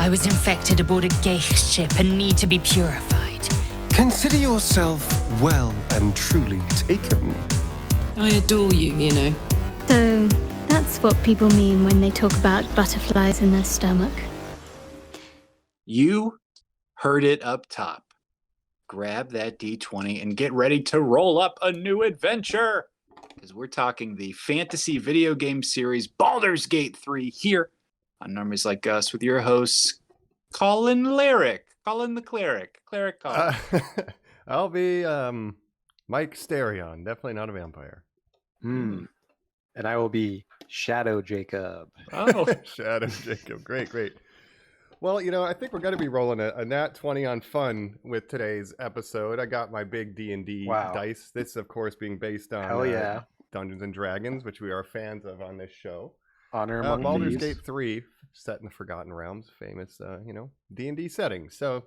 I was infected aboard a gith ship and need to be purified. Consider yourself well and truly taken. I adore you, you know. So that's what people mean when they talk about butterflies in their stomach. You heard it up top. Grab that D20 and get ready to roll up a new adventure. Because we're talking the fantasy video game series Baldur's Gate 3 here on Normies Like Us with your hosts, Colin the Cleric. Cleric Colin. I'll be Mike Sterion, definitely not a vampire. And I will be Shadow Jacob. Oh, Shadow Jacob. Great. Well, you know, I think we're going to be rolling a nat 20 on fun with today's episode. I got my big D&D dice. This, of course, being based on Dungeons and Dragons, which we are fans of on this show. Honor among Baldur's thieves. Gate 3, set in the Forgotten Realms, famous, D&D setting. So,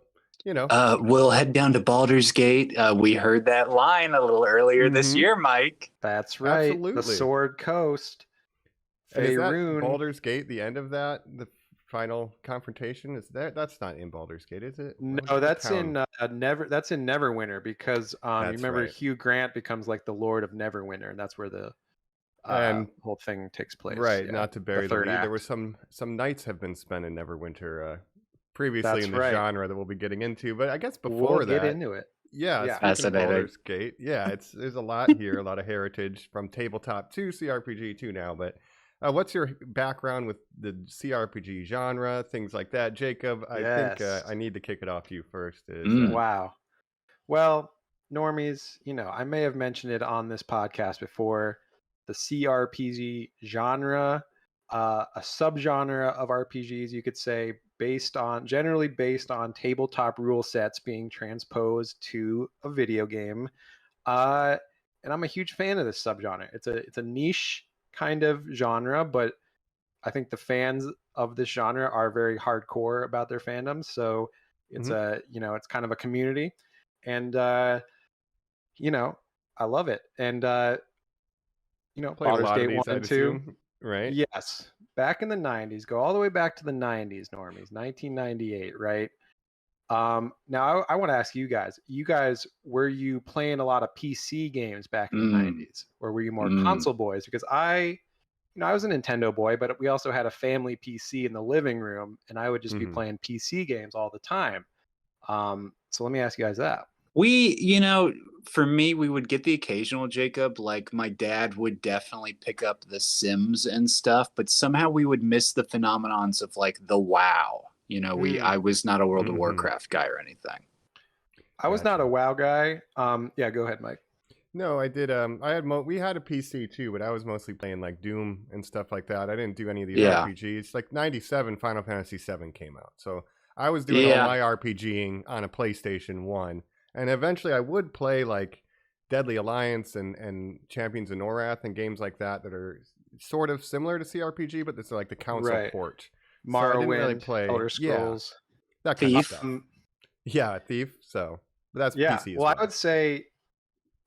we'll head down to Baldur's Gate. We heard that line a little earlier this year, Mike. That's right. Absolutely. The Sword Coast. And is that Faerun. Baldur's Gate, the end of that? The final confrontation that's not in Baldur's Gate, is it? No, that's in Neverwinter because you remember right. Hugh Grant becomes like the Lord of Neverwinter, and that's where the whole thing takes place. Right, yeah. not to bury the third lead. act. There were some nights have been spent in Neverwinter previously in the genre that we'll be getting into, but I guess before we'll get into it. Yeah, speaking of fascinating. Baldur's Gate, there's a lot here, a lot of heritage from tabletop to CRPG too now. But what's your background with the CRPG genre, things like that, Jacob? I think I need to kick it off to you first. Wow. Well, Normies, I may have mentioned it on this podcast before. The CRPG genre, a subgenre of RPGs, you could say, generally based on tabletop rule sets being transposed to a video game. And I'm a huge fan of this subgenre. It's a niche kind of genre, but I think the fans of this genre are very hardcore about their fandoms. So it's it's kind of a community, and I love it. And Baldur's Gate 1 and 2, right? Yes, back in the 90s. Go all the way back to the 90s, Normies, 1998, right? Now I want to ask you guys. Were you playing a lot of PC games back in the 90s, or were you more console boys? Because I was a Nintendo boy, but we also had a family PC in the living room, and I would just be playing PC games all the time. So let me ask you guys that. For me, we would get the occasional Jacob. Like my dad would definitely pick up The Sims and stuff, but somehow we would miss the phenomenons of like the WoW. I was not a World of Warcraft guy or anything. I was not a WoW guy. Yeah, go ahead, Mike. No, I did. We had a PC too, but I was mostly playing like Doom and stuff like that. I didn't do any of the RPGs. Like 97, Final Fantasy VII came out, so I was doing all my RPGing on a PlayStation 1, and eventually I would play like Deadly Alliance and Champions of Norath and games like that are sort of similar to CRPG, but it's like the console port. Morrowind, so I didn't really play Elder Scrolls, that kind Thief. of stuff. Yeah, Thief. So but that's PC. Well, I would say,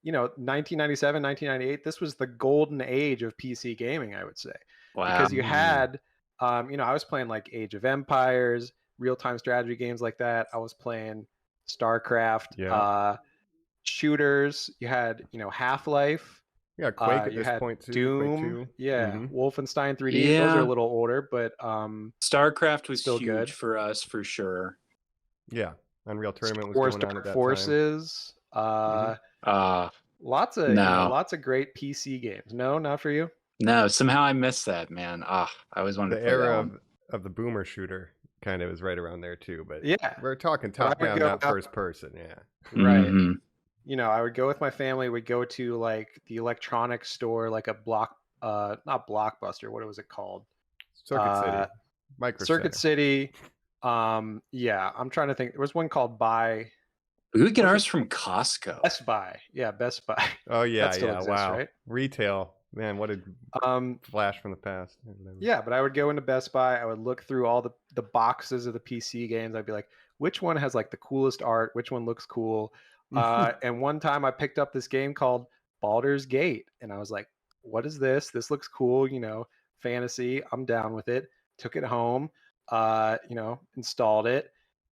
1997, 1998. This was the golden age of PC gaming. I would say, because you had, I was playing like Age of Empires, real-time strategy games like that. I was playing StarCraft, shooters. You had, Half-Life. Yeah, Quake at you this had point too. Doom, Wolfenstein 3D. Those are a little older, but StarCraft was still huge good for us for sure. Yeah, Unreal Tournament War was going on Star at that Forces. Lots of great PC games. No, not for you. No, somehow I missed that, man. I always wanted to play era that one. of the boomer shooter kind of is right around there too. But we're talking But I top would down, go not first person. Yeah, Right. Mhm. I would go with my family. We'd go to like the electronics store, like a not Blockbuster. What was it called? Circuit City, Micro Circuit Center. City. I'm trying to think. There was one called Buy. We would get ours from Costco. Best Buy. Yeah, Best Buy. Oh yeah, That still exists, wow. right? Retail, man, what a flash from the past. Yeah, but I would go into Best Buy. I would look through all the boxes of the PC games. I'd be like, which one has like the coolest art? Which one looks cool? And one time I picked up this game called Baldur's Gate, and I was like, what is this? This looks cool, fantasy. I'm down with it. Took it home, installed it,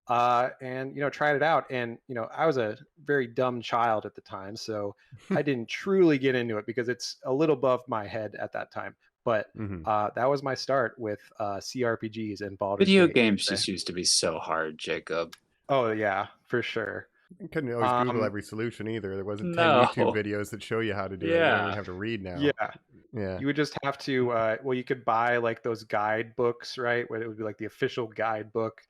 and tried it out. And I was a very dumb child at the time, so I didn't truly get into it because it's a little above my head at that time. But that was my start with CRPGs and Baldur's Video Gate. games just used to be so hard, Jacob. Oh yeah, for sure. You couldn't always Google every solution either. There wasn't 10 No. YouTube videos that show you how to do it. You don't even have to read now. Yeah. You would just have to, you could buy like those guidebooks, right? Where it would be like the official guidebook.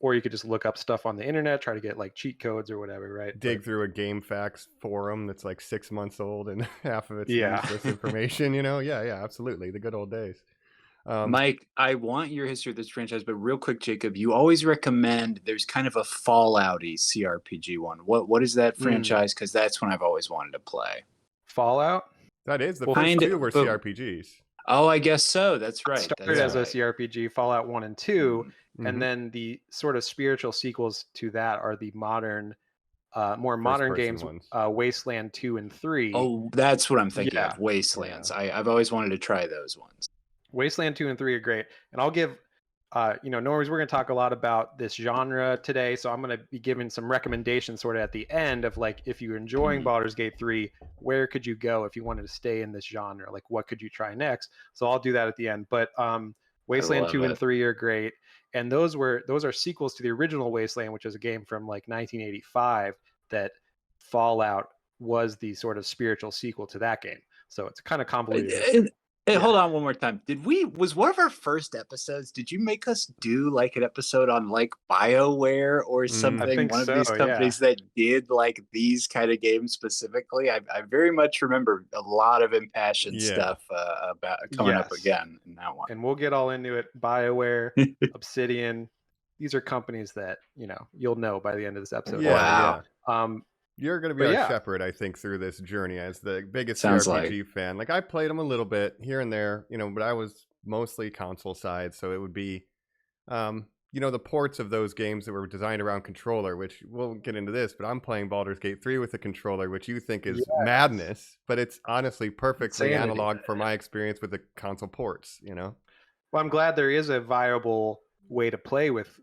Or you could just look up stuff on the internet, try to get like cheat codes or whatever, right? Dig through a GameFAQs forum that's like 6 months old and half of it's useless information, Yeah, absolutely. The good old days. Mike, I want your history of this franchise, but real quick, Jacob, you always recommend there's kind of a Fallout-y CRPG one. What is that franchise? Because that's one I've always wanted to play. Fallout? That is the first two were CRPGs. Oh, I guess so. That's right. It started as a CRPG, Fallout 1 and 2, and then the sort of spiritual sequels to that are the modern, more modern games, Wasteland 2 and 3. Oh, that's what I'm thinking of, Wastelands. Yeah. I've always wanted to try those ones. Wasteland 2 and 3 are great. And I'll give, Normies, we're going to talk a lot about this genre today, so I'm going to be giving some recommendations sort of at the end of like, if you're enjoying Baldur's Gate 3, where could you go if you wanted to stay in this genre? Like, what could you try next? So I'll do that at the end. But Wasteland 2 and 3 are great. And those are sequels to the original Wasteland, which is a game from like 1985 that Fallout was the sort of spiritual sequel to that game. So it's kind of convoluted. Hey, hold on one more time. Was one of our first episodes, did you make us do like an episode on like BioWare or something? One of these companies that did like these kind of games specifically? I very much remember a lot of impassioned stuff about coming up again in that one. And we'll get all into it. BioWare, Obsidian, these are companies that, you'll know by the end of this episode. Wow. You're going to be our shepherd, I think, through this journey as the biggest CRPG fan. Like, I played them a little bit here and there, but I was mostly console side. So it would be, the ports of those games that were designed around controller, which we'll get into this, but I'm playing Baldur's Gate 3 with a controller, which you think is madness, but it's honestly perfectly analog for my experience with the console ports, Well, I'm glad there is a viable way to play with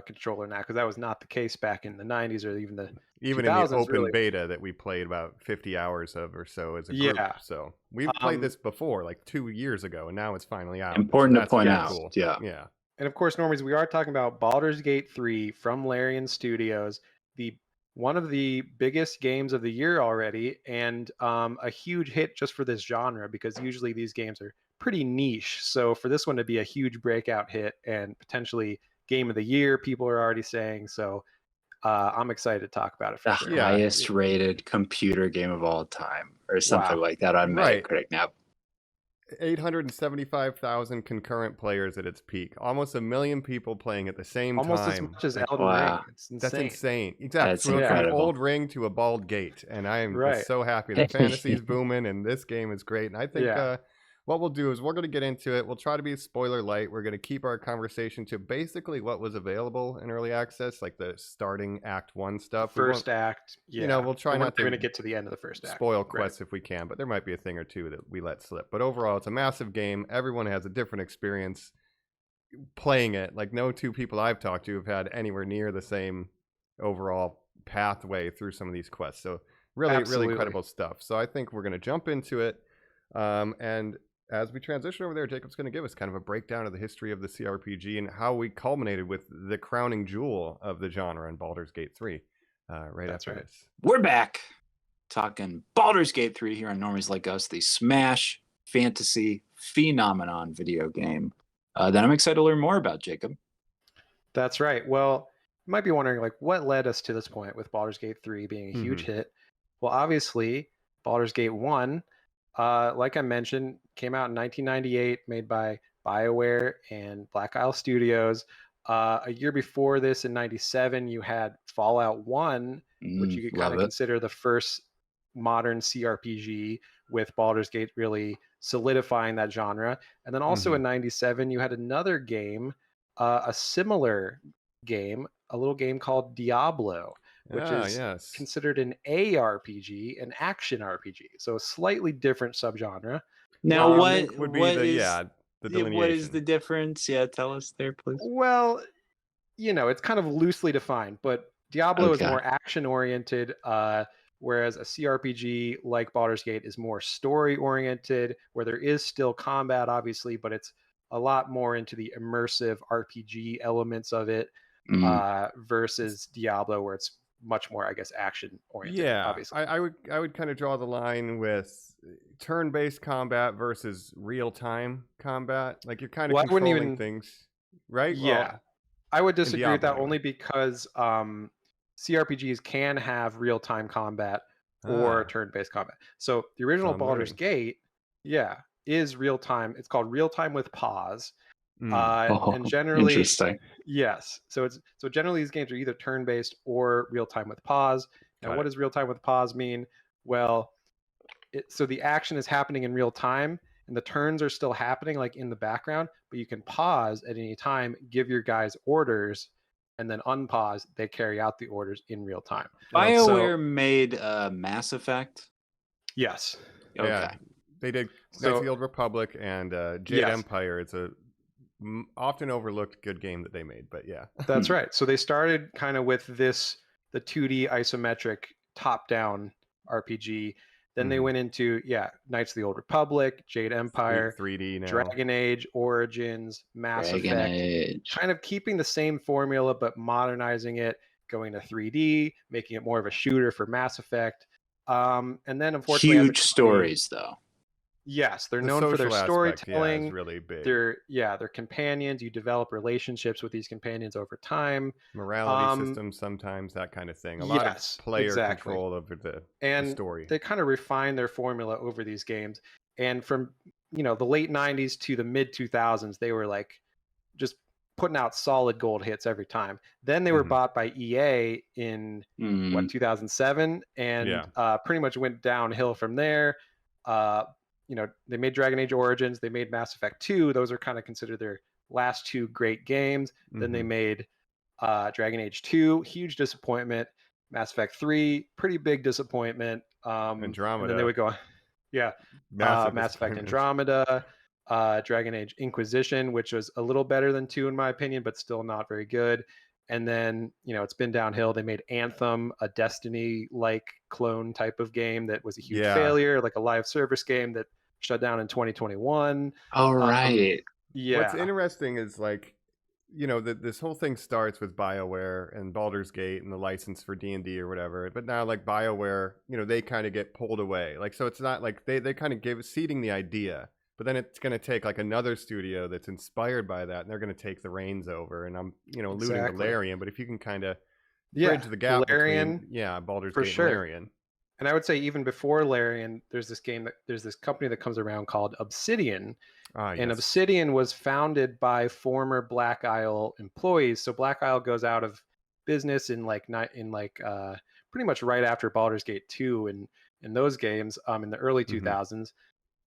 controller now, because that was not the case back in the 90s or even in the open beta that we played about 50 hours of or so as a group. So we've played this before, like 2 years ago, and now it's finally out. Important to point out. Cool. Yeah. And of course, Normies, we are talking about Baldur's Gate 3 from Larian Studios, one of the biggest games of the year already, and a huge hit just for this genre, because usually these games are pretty niche. So for this one to be a huge breakout hit and potentially game of the year, people are already saying. So I'm excited to talk about it. For sure. Highest rated computer game of all time, or something like that on Metacritic now. 875,000 concurrent players at its peak. Almost 1 million people playing at the same time. Almost as much as Elden Ring. It's insane. That's insane. Exactly. That's from an old ring to a bald gate. And I am just so happy. The fantasy's booming, and this game is great. And I think what we'll do is we're going to get into it. We'll try to be spoiler light. We're going to keep our conversation to basically what was available in early access, like the starting Act 1 stuff. First act. Yeah. We'll try not to. We're going to get to the end of the first act. Spoil quests if we can, but there might be a thing or two that we let slip. But overall, it's a massive game. Everyone has a different experience playing it. Like, no two people I've talked to have had anywhere near the same overall pathway through some of these quests. So really incredible stuff. So I think we're going to jump into it. And as we transition over there, Jacob's going to give us kind of a breakdown of the history of the CRPG and how we culminated with the crowning jewel of the genre in Baldur's Gate 3. That's after this. We're back talking Baldur's Gate 3 here on Normies Like Us, the Smash fantasy phenomenon video game that I'm excited to learn more about, Jacob. That's right. Well, you might be wondering, like, what led us to this point with Baldur's Gate 3 being a huge hit? Well, obviously, Baldur's Gate 1, like I mentioned, came out in 1998, made by BioWare and Black Isle Studios. A year before this, in 97, you had Fallout 1, which you could kind of consider the first modern CRPG, with Baldur's Gate really solidifying that genre. And then also in 97, you had another game, a similar game, a little game called Diablo, which is considered an ARPG, an action RPG. So a slightly different subgenre. Now, what would be delineation. What is the difference? Yeah, tell us there, please. Well, it's kind of loosely defined, but Diablo is more action-oriented, whereas a CRPG like Baldur's Gate is more story-oriented, where there is still combat, obviously, but it's a lot more into the immersive RPG elements of it, versus Diablo, where it's much more, I guess, action-oriented. Yeah, obviously. I would kind of draw the line with turn-based combat versus real-time combat. Like, you're kind of controlling things, right? Yeah. Well, I would disagree with that Diablo, only because CRPGs can have real-time combat or turn-based combat. So the original Baldur's Gate, is real-time. It's called real-time with pause. And generally, interesting. Yes. So generally these games are either turn-based or real-time with pause. Now, what does real-time with pause mean? Well, so the action is happening in real time, and the turns are still happening like in the background, but you can pause at any time, give your guys orders, and then unpause. They carry out the orders in real time. BioWare made Mass Effect. Yes. Okay. Yeah, they did Knights of the Old Republic and Jade Empire. It's a often overlooked good game that they made, but yeah. That's right. So they started kind of with the 2D isometric top-down RPG. Then they went into Knights of the Old Republic, Jade Empire, 3D now. Dragon Age, Origins, Mass Effect, kind of keeping the same formula but modernizing it, going to 3D, making it more of a shooter for Mass Effect. And then unfortunately, huge stories though. Yes, they're known for their storytelling. Is really big. They're companions. You develop relationships with these companions over time. Morality systems, sometimes that kind of thing. A lot of player control over the story. They kind of refine their formula over these games. And from the late '90s to the mid 2000s, they were like just putting out solid gold hits every time. Then they were bought by EA in 2007, and pretty much went downhill from there. They made Dragon Age Origins, they made Mass Effect 2. Those are kind of considered their last two great games. Then they made Dragon Age 2, huge disappointment. Mass Effect 3, pretty big disappointment. Andromeda. And then they would go, Mass Effect Andromeda, Dragon Age Inquisition, which was a little better than 2 in my opinion, but still not very good. And then, it's been downhill. They made Anthem, a Destiny-like clone type of game that was a huge failure, like a live service game that shut down in 2021. All right. What's interesting is this whole thing starts with BioWare and Baldur's Gate and the license for D&D or whatever. But now BioWare, they kind of get pulled away. So it's not like they kind of seeding the idea. But then it's going to take another studio that's inspired by that, and they're going to take the reins over. And I'm, alluding to Larian, but if you can kind of bridge the gap between, Baldur's Gate and Larian. And I would say even before Larian, there's this company that comes around called Obsidian. And Obsidian was founded by former Black Isle employees. So Black Isle goes out of business in pretty much right after Baldur's Gate 2 and in those games in the early 2000s.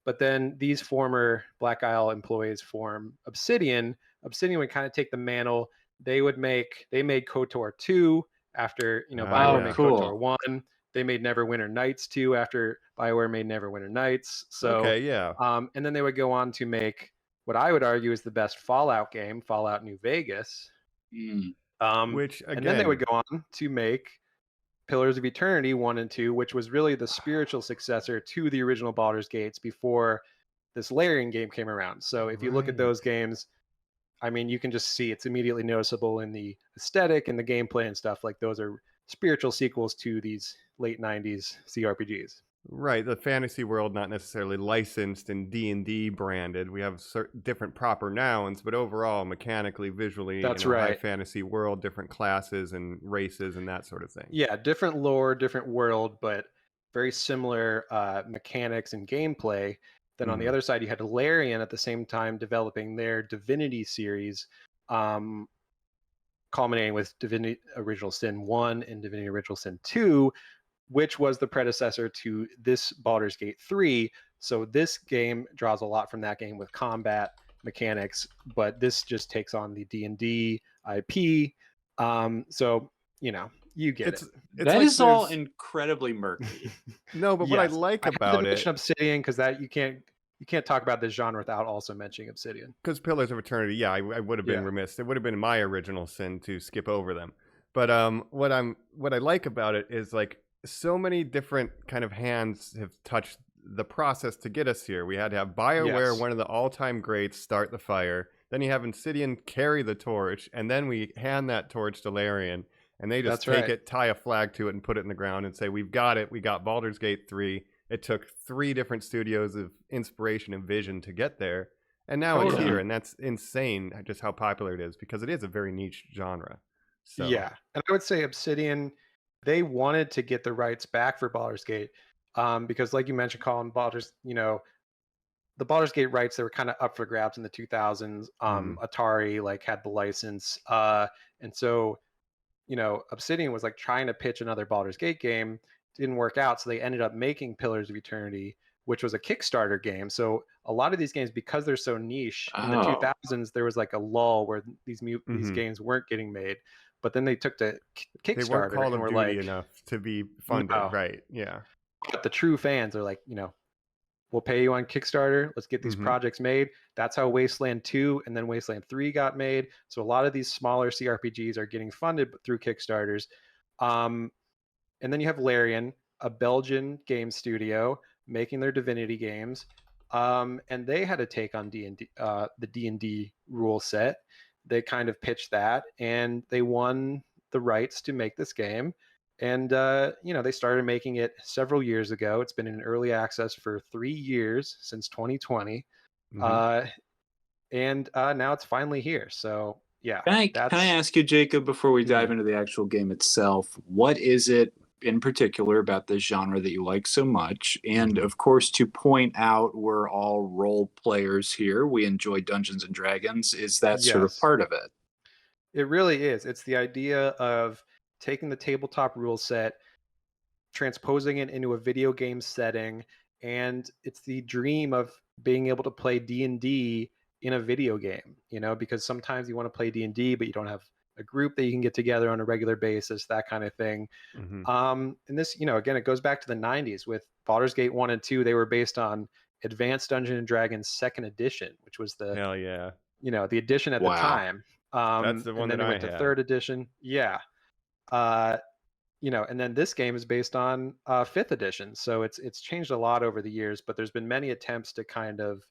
But then these former Black Isle employees form Obsidian. Obsidian would kind of take the mantle. They made KOTOR 2 after, BioWare made KOTOR 1. They made Neverwinter Nights 2 after BioWare made Neverwinter Nights. So, and then they would go on to make what I would argue is the best Fallout game, Fallout New Vegas. Which, again, and then they would go on to make Pillars of Eternity 1 and 2, which was really the spiritual successor to the original Baldur's Gates before this Larian game came around. So if you look at those games, I mean, you can just see it's immediately noticeable in the aesthetic and the gameplay and stuff. Like those are spiritual sequels to these late 90s CRPGs. Right, the fantasy world not necessarily licensed and D&D branded. We have different proper nouns, but overall, mechanically, visually, that's high fantasy world, different classes and races and that sort of thing. Yeah, different lore, different world, but very similar mechanics and gameplay. Then on the other side, you had Larian at the same time developing their Divinity series, culminating with Divinity Original Sin 1 and Divinity Original Sin 2, which was the predecessor to this Baldur's Gate 3. So this game draws a lot from that game with combat mechanics, but this just takes on the D&D IP. So, you get it. That is all incredibly murky. No, but what I like about it, Obsidian, because that you you can't talk about this genre without also mentioning Obsidian. Because Pillars of Eternity, yeah, I would have been remiss. It would have been my original sin to skip over them. But what I like about it is like so many different kind of hands have touched the process to get us here. We had to have BioWare, one of the all-time greats, start the fire. Then you have Obsidian carry the torch, and then we hand that torch to Larian, and they just take it, tie a flag to it, and put it in the ground and say, we've got it. We got Baldur's Gate 3. It took 3 different studios of inspiration and vision to get there. And now it's here, and that's insane just how popular it is, because it is a very niche genre. So. Yeah, and I would say Obsidian, they wanted to get the rights back for Baldur's Gate, because like you mentioned, Colin, the Baldur's Gate rights, they were kind of up for grabs in the 2000s. Atari like had the license, and so Obsidian was like trying to pitch another Baldur's Gate game, didn't work out, so they ended up making Pillars of Eternity, which was a Kickstarter game. So a lot of these games, because they're so niche, in the 2000s there was like a lull where these games weren't getting made. But then they took to Kickstarter. They weren't Call of Duty like, enough to be funded, right? Yeah. But the true fans are like, we'll pay you on Kickstarter. Let's get these projects made. That's how Wasteland 2 and then Wasteland 3 got made. So a lot of these smaller CRPGs are getting funded through Kickstarters. And then you have Larian, a Belgian game studio making their Divinity games. And they had a take on D&D, the D&D rule set. They kind of pitched that, and they won the rights to make this game. And, they started making it several years ago. It's been in early access for 3 years, since 2020. And now it's finally here. So, yeah. Can I ask you, Jacob, before we dive into the actual game itself, what is it in particular about this genre that you like so much? And of course, to point out, we're all role players here. We enjoy Dungeons and Dragons. Is that sort of part of it? It really is. It's the idea of taking the tabletop rule set, transposing it into a video game setting, and it's the dream of being able to play D&D in a video game, because sometimes you want to play D&D, but you don't have a group that you can get together on a regular basis, that kind of thing. And this, again, it goes back to the 90s with Baldur's Gate 1 and 2. They were based on Advanced Dungeons and Dragons 2nd edition, which was the the edition at the time. That's the one and then that it went to 3rd edition. Yeah. And then this game is based on 5th edition. So it's changed a lot over the years, but there's been many attempts to kind of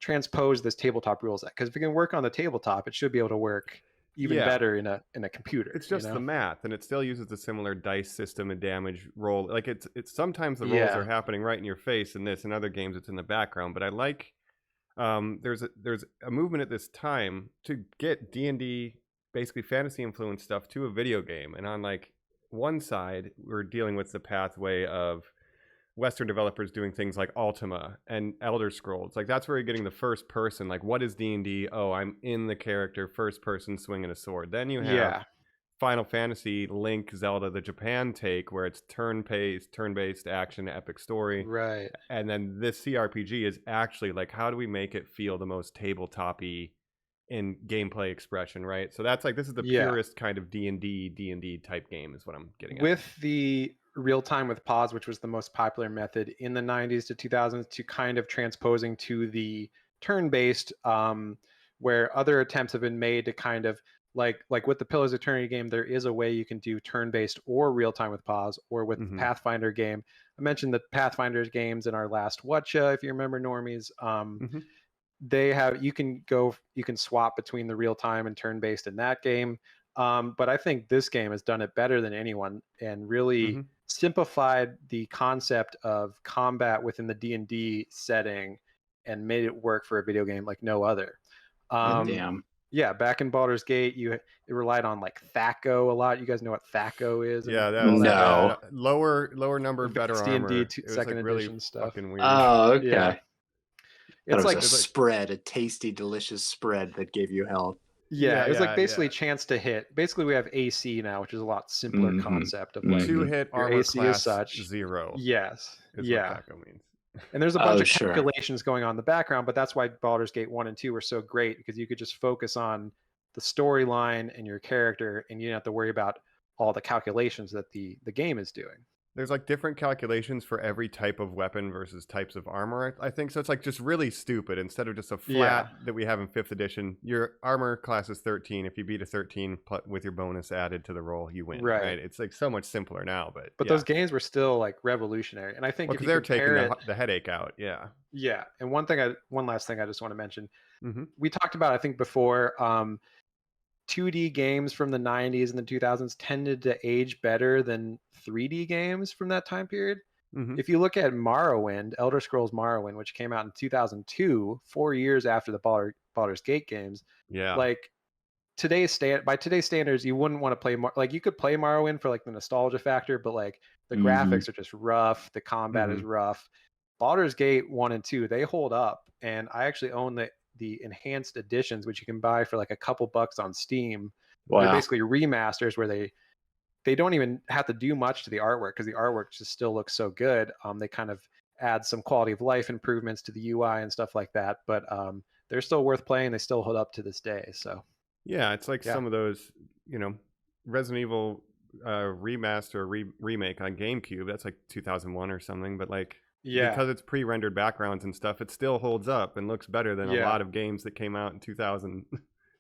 transpose this tabletop rules set. Because if it can work on the tabletop, it should be able to work even better in a computer. It's just the math, and it still uses a similar dice system and damage roll. Like it's sometimes the rolls are happening right in your face in this. In other games, it's in the background. But I like there's a movement at this time to get D&D, basically fantasy influenced stuff, to a video game. And on like one side, we're dealing with the pathway of Western developers doing things like Ultima and Elder Scrolls. Like that's where you're getting the first person. Like, what is D&D? Oh, I'm in the character, first person swinging a sword. Then you have Final Fantasy, Link, Zelda, the Japan take, where it's turn-based action, epic story. Right. And then this CRPG is actually like, how do we make it feel the most tabletop-y in gameplay expression, right? So that's like, this is the purest kind of D&D type game is what I'm getting at. With the real time with pause, which was the most popular method in the 90s to 2000s, to kind of transposing to the turn-based, where other attempts have been made to kind of like with the Pillars of Eternity game, there is a way you can do turn-based or real time with pause, or with the Pathfinder game. I mentioned the Pathfinder's games in our last Whatcha, if you remember, Normies. They have, you can swap between the real time and turn-based in that game. But I think this game has done it better than anyone, and really simplified the concept of combat within the D&D setting and made it work for a video game like no other. Yeah, back in Baldur's Gate, it relied on like THAC0 a lot. You guys know what THAC0 is? Yeah, that was lower number, better armor. D&D second edition really stuff. Fucking weird. Oh, okay. Yeah. It's like a spread, a tasty, delicious spread that gave you health. Yeah, it was like basically chance to hit. Basically, we have AC now, which is a lot simpler concept of like 2-hit armor AC class is such 0. Yes. Is what THAC0 means. And there's a bunch of calculations going on in the background, but that's why Baldur's Gate 1 and 2 were so great, because you could just focus on the storyline and your character, and you didn't have to worry about all the calculations that the game is doing. There's like different calculations for every type of weapon versus types of armor, I think. So it's like just really stupid. Instead of just a flat that we have in 5th edition, your armor class is 13. If you beat a 13 with your bonus added to the roll, you win. Right. It's like so much simpler now. But those games were still like revolutionary. And I think if you they're compare taking the headache out. Yeah. Yeah. And one last thing I just want to mention. Mm-hmm. We talked about, I think before, 2D games from the 90s and the 2000s tended to age better than 3D games from that time period. Mm-hmm. If you look at Morrowind, Elder Scrolls Morrowind, which came out in 2002, 4 years after the Baldur's Gate games, like by today's standards, you wouldn't want to play like you could play Morrowind for like the nostalgia factor, but like the graphics are just rough, the combat is rough. Baldur's Gate 1 and 2, they hold up, and I actually own the enhanced editions, which you can buy for like a couple bucks on Steam. Wow. They're basically remasters where they don't even have to do much to the artwork because the artwork just still looks so good. They kind of add some quality of life improvements to the UI and stuff like that, but they're still worth playing. They still hold up to this day. So yeah, it's like some of those, Resident Evil remaster remake on GameCube. That's like 2001 or something, but like because it's pre-rendered backgrounds and stuff, it still holds up and looks better than a lot of games that came out in 2000.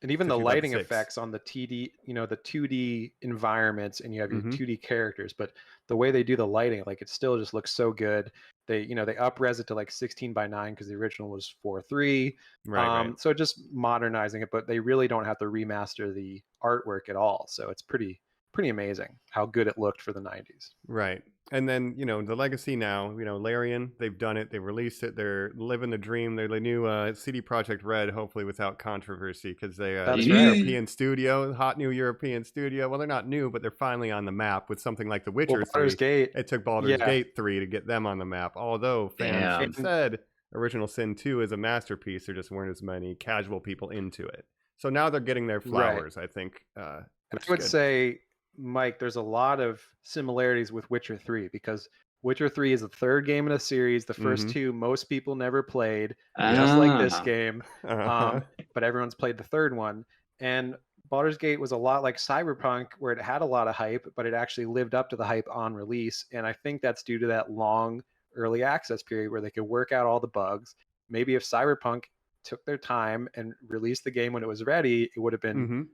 And even the lighting effects on the TD, the 2D environments, and you have your 2D characters, but the way they do the lighting, like it still just looks so good. They, they up-res it to like 16:9 because the original was 4:3. Right. So just modernizing it, but they really don't have to remaster the artwork at all. So it's pretty amazing how good it looked for the 90s. Right. And then, the legacy now, Larian, they've done it. They released it. They're living the dream. They're the new CD Projekt Red, hopefully without controversy, because they European studio, hot new European studio. Well, they're not new, but they're finally on the map with something like The Witcher 3. Baldur's Gate. It took Baldur's Gate 3 to get them on the map. Although fans said Original Sin 2 is a masterpiece, there just weren't as many casual people into it. So now they're getting their flowers, I think. I would say, Mike, there's a lot of similarities with Witcher 3 because Witcher 3 is the third game in a series. The first two, most people never played, just like this game. But everyone's played the third one. And Baldur's Gate was a lot like Cyberpunk, where it had a lot of hype, but it actually lived up to the hype on release. And I think that's due to that long early access period where they could work out all the bugs. Maybe if Cyberpunk took their time and released the game when it was ready, it would have been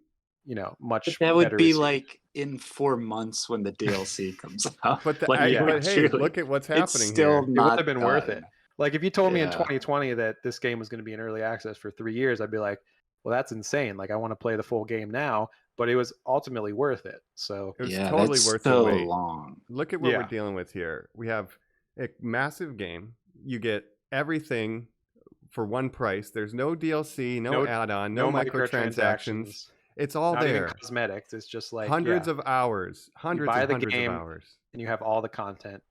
much but that would better be received. Like in 4 months when the DLC comes out. But hey, look at what's happening still here. It would have been worth it. Like if you told me in 2020 that this game was going to be in early access for 3 years, I'd be like, well, that's insane. Like I want to play the full game now, but it was ultimately worth it. So it was totally worth so the wait. Long. Look at what we're dealing with here. We have a massive game. You get everything for one price. There's no DLC, no add-on, no microtransactions. It's all not there. Even cosmetics. It's just like hundreds of hours. Hundreds of game, hours. And you have all the content.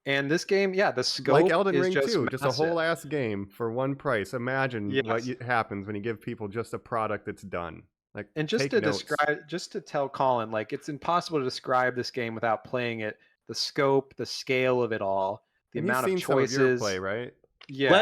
And this game, the scope like Elden is Ring just too, massive. just a whole ass game for one price. Imagine what happens when you give people just a product that's done. Like, and just to tell Colin, like it's impossible to describe this game without playing it. The scope, the scale of it all, the amount of choices. Some of your play, right? Yeah.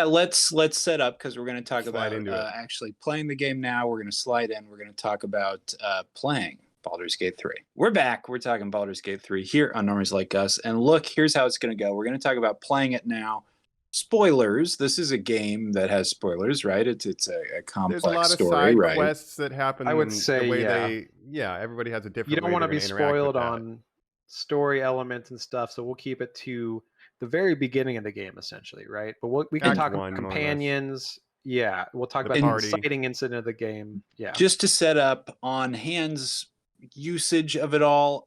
Let's set up because we're going to talk about actually playing the game now. We're going to slide in. We're going to talk about playing Baldur's Gate 3. We're back. We're talking Baldur's Gate 3 here on Normies Like Us. And look, here's how it's going to go. We're going to talk about playing it now. Spoilers. This is a game that has spoilers, right? It's a complex story, right? There's a lot of side quests that happen. I would say, the way everybody has a different. You don't want to be spoiled on story elements and stuff, so we'll keep it to the very beginning of the game, essentially, right? But we can talk about companions. Yeah, we'll talk about the inciting incident of the game. Yeah, just to set up on Hans' usage of it all.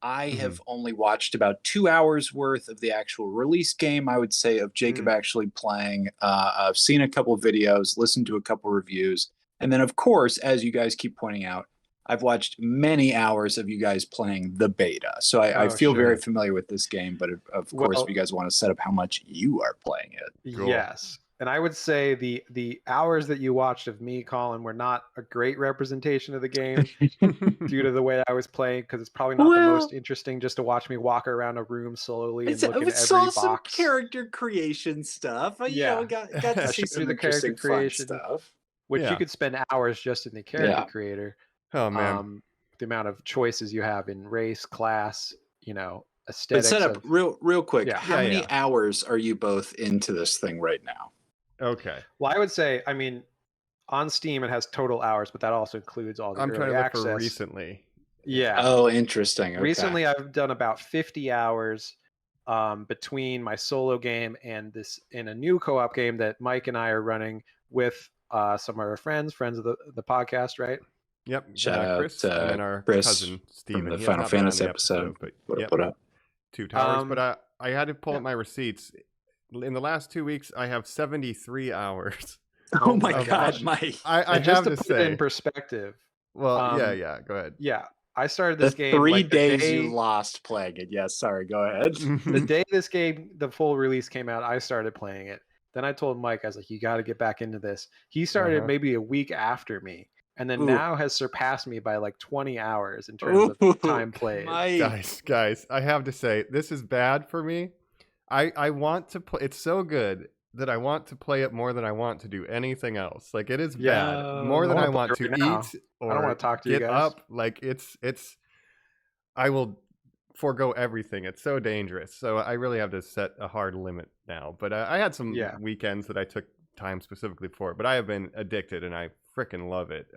I have only watched about 2 hours worth of the actual release game. I would say of Jacob actually playing. I've seen a couple of videos, listened to a couple of reviews, and then of course, as you guys keep pointing out, I've watched many hours of you guys playing the beta. So I feel very familiar with this game, but of course, if you guys want to set up how much you are playing it. Cool. Yes. And I would say the hours that you watched of me, Colin, were not a great representation of the game due to the way I was playing, because it's probably not the most interesting just to watch me walk around a room slowly and look at every box. Some character creation stuff. Got to see some the character creation stuff. Which you could spend hours just in the character creator. Oh man, the amount of choices you have in race, class, aesthetics. But set up real quick. Yeah. How many hours are you both into this thing right now? Okay. Well, I would say, I mean, on Steam it has total hours, but that also includes all the I'm early trying to look access. for recently. Yeah. Oh, interesting. Okay. Recently, I've done about 50 hours between my solo game and this in a new co-op game that Mike and I are running with some of our friends of the podcast, right? Yep. Shout out Chris, to and then our Chris cousin Steven. from the He has Final not been on Fantasy the episode. but What up? 2 towers. But Um, I had to pull up my receipts. In the last 2 weeks, I have 73 hours. Oh my of God, that. Mike. I and just have to to put it in say. perspective, Well, yeah. Go ahead. yeah, I started The this game 3 like the days day, you lost playing it. Yes, sorry. Go ahead. the day this game, the full release came out, I started playing it. Then I told Mike, I was like, you got to get back into this. He started maybe a week after me, and then now has surpassed me by like 20 hours in terms of time played. Guys, I have to say, this is bad for me. I want to play. It's so good that I want to play it more than I want to do anything else. Like, it is bad. More than I want to eat or I don't want to talk to you get guys. up. Like, it's I will forego everything. It's so dangerous. So I really have to set a hard limit now. But I had some weekends that I took time specifically for it. But I have been addicted, and I freaking love it.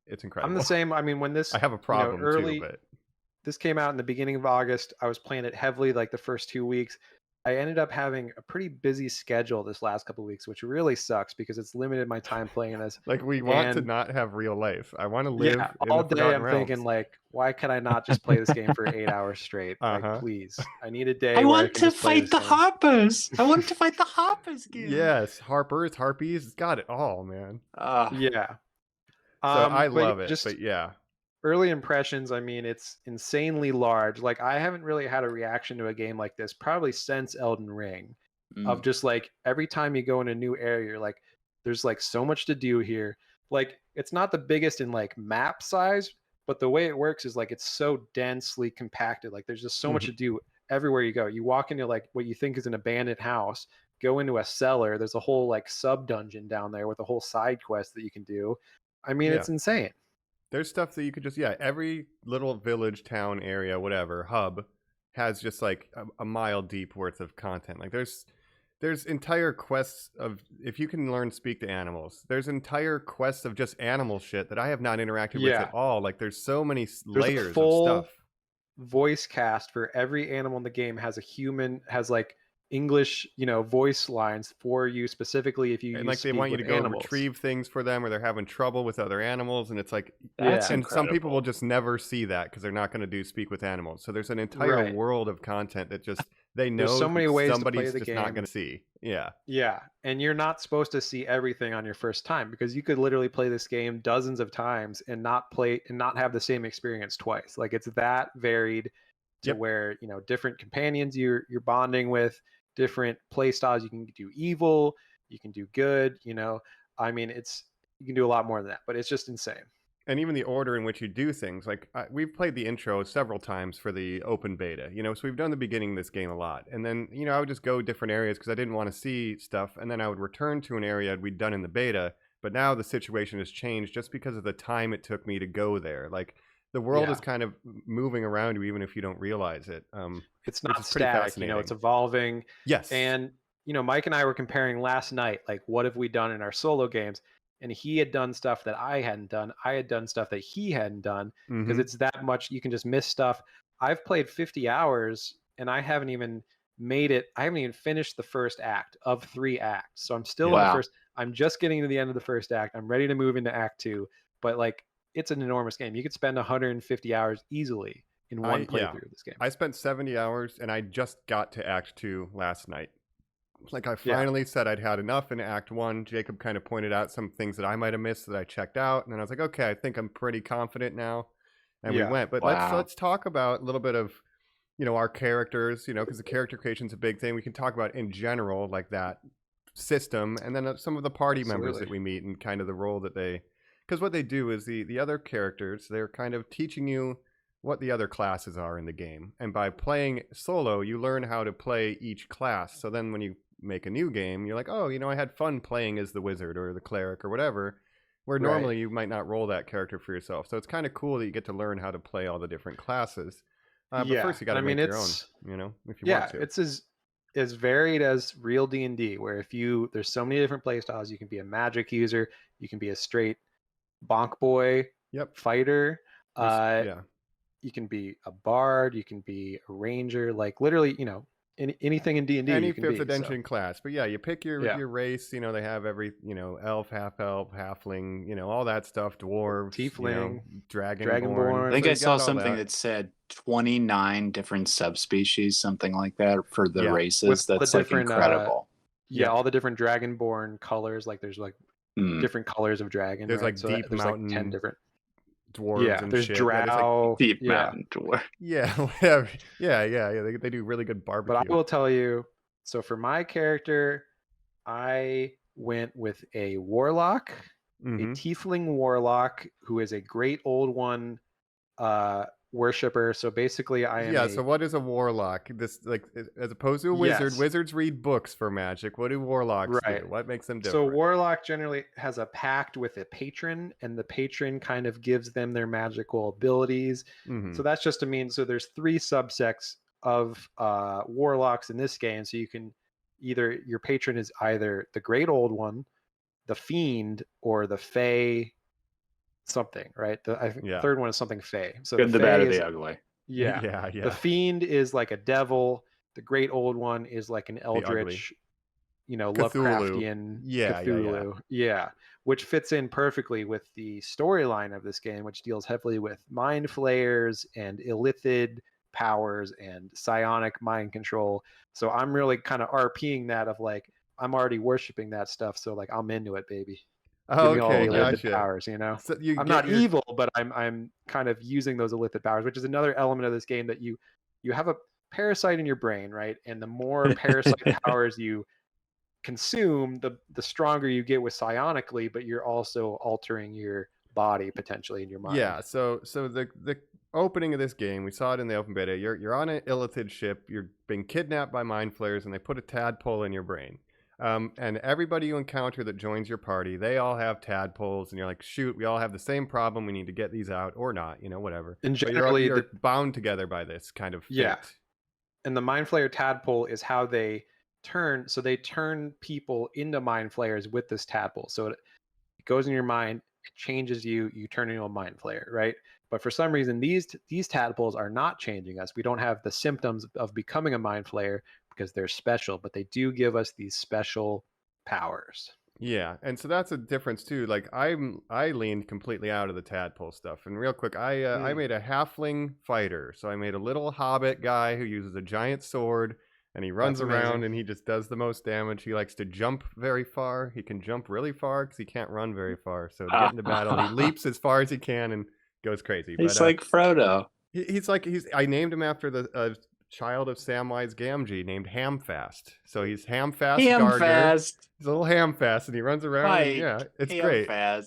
It's incredible. I'm the same. I mean, when this I have a problem too, but this came out in the beginning of August. I was playing it heavily like the first 2 weeks. I ended up having a pretty busy schedule this last couple of weeks, which really sucks because it's limited my time playing this. Like, we want to not have real life. I want to live in all the day. Forgotten I'm Realms. thinking, like, why can I not just play this game for 8 hours straight? Like, please, I need a day. I where want can to just play fight this the game. Harpers. I want to fight the Harpers game. Yes, Harpers, Harpies, it's got it all, man. Yeah. So I love it, just but yeah. Early impressions, I mean, it's insanely large. Like, I haven't really had a reaction to a game like this probably since Elden Ring. Of just like every time you go in a new area, you're like, there's like so much to do here. Like, it's not the biggest in like map size, but the way it works is like it's so densely compacted. Like, there's just so much to do everywhere you go. You walk into like what you think is an abandoned house, go into a cellar. There's a whole like sub dungeon down there with a whole side quest that you can do. I mean, it's insane. There's stuff that you could just, every little village, town, area, whatever, hub has just like a mile deep worth of content. Like, there's entire quests of, if you can learn speak to animals, there's entire quests of just animal shit that I have not interacted with at all. Like, there's so many layers of stuff. Voice cast for every animal in the game has a human, has like English, voice lines for you specifically if you and use like they want you to go animals. retrieve things for them, or they're having trouble with other animals, and it's like That's and incredible. some people will just never see that because they're not going to do speak with animals. So there's an entire world of content that just they know so many ways to somebody's play the just game. not going to see. Yeah, and you're not supposed to see everything on your first time, because you could literally play this game dozens of times and not have the same experience twice. Like, it's that varied to where different companions you're bonding with, different play styles. You can do evil, you can do good. I mean, you can do a lot more than that, but it's just insane. And even the order in which you do things, like we've played the intro several times for the open beta, so we've done the beginning of this game a lot. And then, I would just go different areas because I didn't want to see stuff. And then I would return to an area we'd done in the beta. But now the situation has changed just because of the time it took me to go there. Like, the world is kind of moving around you, even if you don't realize it. It's not static, it's evolving. Yes. And, Mike and I were comparing last night, like, what have we done in our solo games? And he had done stuff that I hadn't done. I had done stuff that he hadn't done, because it's that much. You can just miss stuff. I've played 50 hours and I haven't even finished the first act of 3 acts. So I'm still in the first. I'm just getting to the end of the first act. I'm ready to move into act 2. But like, it's an enormous game. You could spend 150 hours easily in one playthrough of this game. I spent 70 hours and I just got to act 2 last night. Like, I finally said I'd had enough in Act 1. Jacob kind of pointed out some things that I might have missed that I checked out. And then I was like, okay, I think I'm pretty confident now. And we went. But let's talk about a little bit of, our characters, because the character creation is a big thing. We can talk about in general, like, that system. And then some of the party members that we meet and kind of the role that they... Because what they do is the other characters, they're kind of teaching you what the other classes are in the game. And by playing solo, you learn how to play each class. So then when you make a new game, you're like, oh, I had fun playing as the wizard or the cleric or whatever, where normally you might not roll that character for yourself. So it's kind of cool that you get to learn how to play all the different classes. But first you got to make your own, if you want to. It's as varied as real D&D, where there's so many different play styles. You can be a magic user, you can be a straight bonk boy fighter, you can be a bard, you can be a ranger, like literally, anything in D&D. Any you can 5th be, edition class. But yeah, you pick your race, they have every, elf, half-elf, halfling, all that stuff, dwarves, tiefling, dragonborn. I think I saw something that said 29 different subspecies, something like that, for the races. That's like incredible. All the different dragonborn colors, like there's like different colors of dragon. There's like deep mountain, like 10 different dwarves and there's shit. drow, deep mountain dwarf. Yeah, whatever. Yeah. They do really good barbecue. But I will tell you, so for my character, I went with a warlock, a tiefling warlock who is a great old one worshiper. So basically I am so what is a warlock? This, like, as opposed to a wizard, wizards read books for magic. What do warlocks do? What makes them different? So warlock generally has a pact with a patron, and the patron kind of gives them their magical abilities. So that's just so there's 3 subsects of warlocks in this game. So you can your patron is either the great old one, the fiend, or the fey something, right? I think the third one is something fey. So good, the bad, or the ugly. Yeah. The fiend is like a devil. The great old one is like an eldritch, Lovecraftian Cthulhu. Yeah, which fits in perfectly with the storyline of this game, which deals heavily with mind flayers and illithid powers and psionic mind control. So I'm really kind of RPing that of like, I'm already worshiping that stuff. So like, I'm into it, baby. Oh, okay, gotcha. Powers, So I'm not evil, but I'm kind of using those illithid powers, which is another element of this game, that you have a parasite in your brain, right? And the more parasite powers you consume, the stronger you get with psionically, but you're also altering your body potentially in your mind. Yeah. So the opening of this game, we saw it in the open beta. You're on an illithid ship. You're being kidnapped by mind flayers, and they put a tadpole in your brain. And everybody you encounter that joins your party, they all have tadpoles, and you're like, shoot, we all have the same problem. We need to get these out, or not, whatever. And generally, you're bound together by this kind of fate. And the mind flayer tadpole is how they turn. So they turn people into mind flayers with this tadpole. So it goes in your mind, it changes you, you turn into a mind flayer, right? But for some reason, these tadpoles are not changing us. We don't have the symptoms of becoming a mind flayer, because they're special, but they do give us these special powers. Yeah, and so that's a difference too. Like I leaned completely out of the tadpole stuff. And real quick, I made a halfling fighter. So I made a little hobbit guy who uses a giant sword, and he runs around and he just does the most damage. He likes to jump very far. He can jump really far because he can't run very far. So to get into battle, he leaps as far as he can and goes crazy. He's like Frodo. I named him after the child of Samwise Gamgee named Hamfast. So he's Hamfast Gardner. He's a little Hamfast, and he runs around. And, it's great. I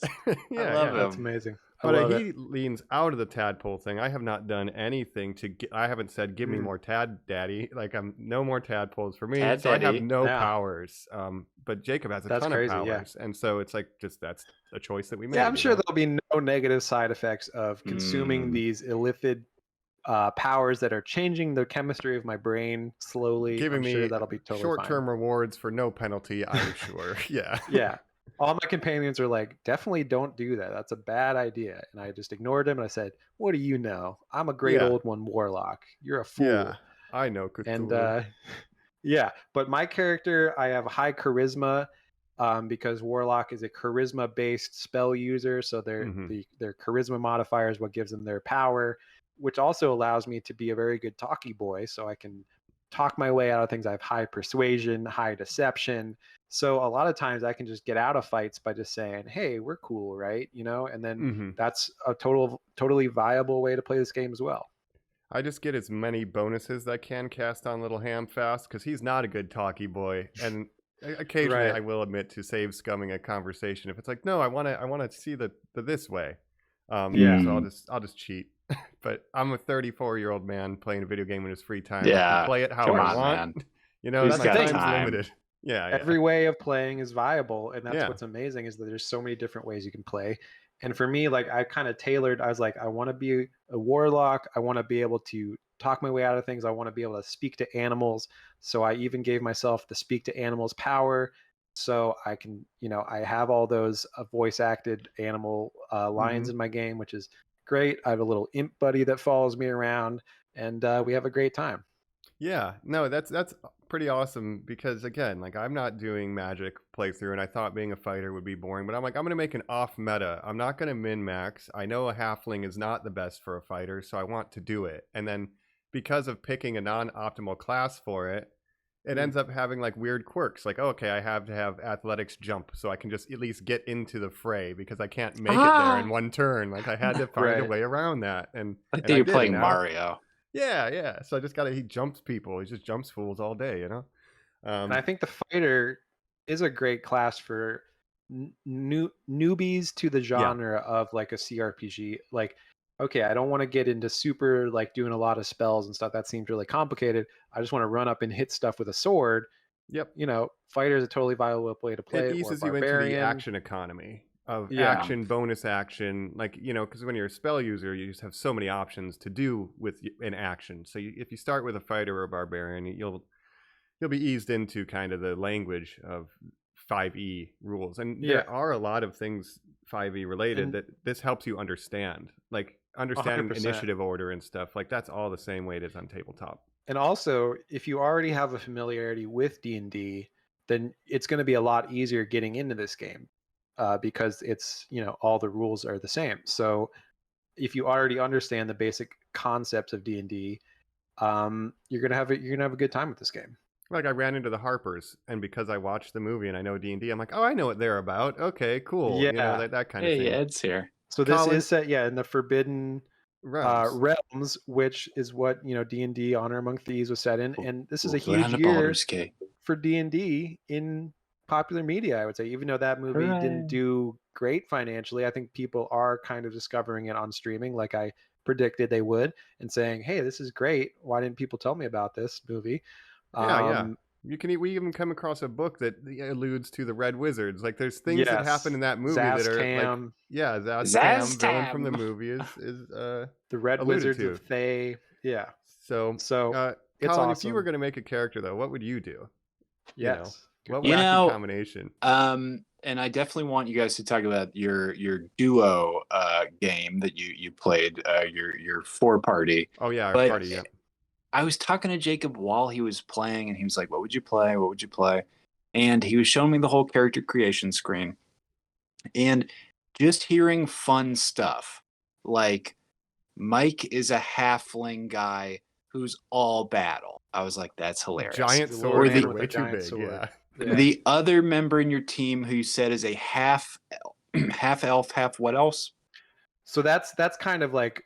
love him. That's amazing. But he leans out of the tadpole thing. I have not done anything I haven't said, give me more tad daddy. Like, I'm no more tadpoles for me. I have no powers. But Jacob has a ton of powers. And so it's like, that's a choice that we made. Yeah, I'm sure there'll be no negative side effects of consuming these illithid powers that are changing the chemistry of my brain slowly. Giving me that'll be totally short-term rewards for no penalty, I'm sure. Yeah. All my companions are like, definitely don't do that. That's a bad idea. And I just ignored him, and I said, what do you know? I'm a great old one warlock. You're a fool. Yeah, I know Cthulhu. And but my character, I have high charisma, because warlock is a charisma-based spell user. So their charisma modifier is what gives them their power, which also allows me to be a very good talky boy. So I can talk my way out of things. I have high persuasion, high deception. So a lot of times I can just get out of fights by just saying, hey, we're cool, right? And then that's a totally viable way to play this game as well. I just get as many bonuses that I can cast on little Hamfast, because he's not a good talky boy. And occasionally I will admit to save scumming a conversation if it's like, no, I want to see the this way. So I'll just cheat. But I'm a 34-year-old man playing a video game in his free time. I can play it how I want. That's my time's limited. Yeah. Every way of playing is viable, and that's what's amazing, is that there's so many different ways you can play. And for me, like I kind of tailored, I was like, I want to be a warlock. I want to be able to talk my way out of things. I want to be able to speak to animals. So I even gave myself the speak to animals power. So I can, I have all those voice acted animal lines in my game, which is great. I have a little imp buddy that follows me around, and we have a great time. Yeah, no, that's pretty awesome because again, like I'm not doing magic playthrough and I thought being a fighter would be boring, but I'm like, I'm going to make an off meta. I'm not going to min max. I know a halfling is not the best for a fighter, so I want to do it. And then because of picking a non-optimal class for it, it ends up having like weird quirks. Like, okay, I have to have athletics jump so I can just at least get into the fray because I can't make it there in one turn. Like I had to find a way around that. And I think you're playing Mario. Yeah. So I just he jumps people. He just jumps fools all day, And I think the fighter is a great class for newbies to the genre of like a CRPG. Like, okay, I don't want to get into super like doing a lot of spells and stuff. That seems really complicated. I just want to run up and hit stuff with a sword. Yep. Fighter is a totally viable way to play. It eases you into the action economy of action, bonus action, like, because when you're a spell user, you just have so many options to do with an action. So if you start with a fighter or a barbarian, you'll be eased into kind of the language of 5e rules. And there are a lot of things 5e related that this helps you understand, like understanding 100%. Initiative order and stuff. Like that's all the same way it is on tabletop. And also, if you already have a familiarity with D&D, then it's going to be a lot easier getting into this game. Because it's all the rules are the same. So if you already understand the basic concepts of D&D, you're gonna have a good time with this game. Like I ran into the Harpers, and because I watched the movie and I know D&D, I'm like, oh, I know what they're about. Okay, cool. Yeah, that kind of thing. Hey, Ed's here. So this is set in the Forbidden realms, which is what D&D Honor Among Thieves was set in, and this is a huge year for D&D in popular media, I would say. Even though that movie didn't do great financially, I think people are kind of discovering it on streaming like I predicted they would, and saying, hey, this is great, why didn't people tell me about this movie? We even come across a book that alludes to the Red Wizards. Like there's things that happen in that movie that are like, Zaztam, villain from the movie is the Red Wizards of Thay. So it's Colin, awesome. If you were going to make a character though, what would you do? What combination? And I definitely want you guys to talk about your duo game that you played, your 4-party. Oh yeah, our party. Yeah. I was talking to Jacob while he was playing, and he was like, "What would you play? What would you play?" And he was showing me the whole character creation screen, and just hearing fun stuff like Mike is a halfling guy who's all battle. I was like, "That's hilarious." Giant sword, way too big. Yeah. The other member in your team who you said is a half elf, half what else? So that's kind of like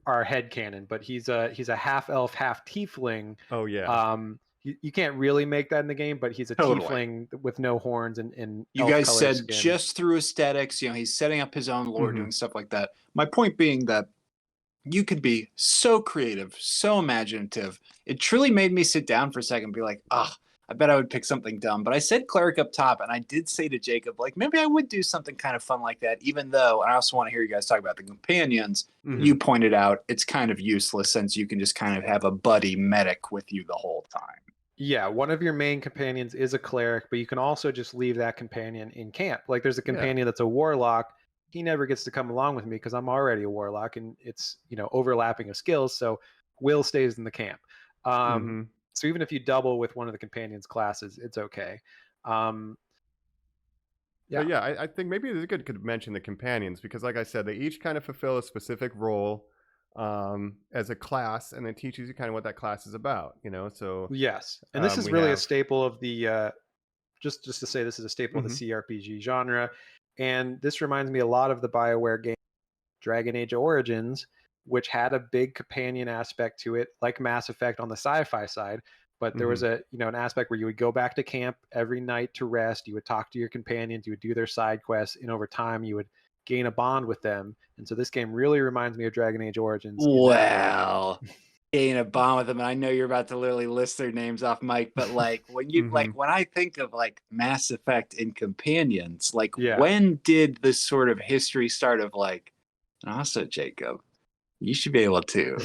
our headcanon, but he's a half elf, half tiefling. Oh yeah. You can't really make that in the game, but he's a tiefling with no horns and you guys said skin. Just through aesthetics, he's setting up his own lore, doing stuff like that. My point being that you could be so creative, so imaginative. It truly made me sit down for a second and be like, I bet I would pick something dumb. But I said cleric up top, and I did say to Jacob, like, maybe I would do something kind of fun like that, even though, and I also want to hear you guys talk about the companions. You pointed out it's kind of useless since you can just kind of have a buddy medic with you the whole time. Yeah, one of your main companions is a cleric, but you can also just leave that companion in camp. Like there's a companion that's a warlock. He never gets to come along with me because I'm already a warlock, and it's, overlapping of skills. So Will stays in the camp. So even if you double with one of the companions' classes, it's okay. I think maybe it's good to mention the companions because, like I said, they each kind of fulfill a specific role as a class, and it teaches you kind of what that class is about. So yes, and this is really a staple of the just to say this is a staple of the CRPG genre, and this reminds me a lot of the BioWare game Dragon Age Origins, which had a big companion aspect to it, like Mass Effect on the sci-fi side. But there was an aspect where you would go back to camp every night to rest. You would talk to your companions. You would do their side quests, and over time, you would gain a bond with them. And so this game really reminds me of Dragon Age Origins. Well, getting a bomb with them, and I know you're about to literally list their names off mic, but like when you like when I think of like Mass Effect and companions, like when did this sort of history start of like, and also Jacob, you should be able to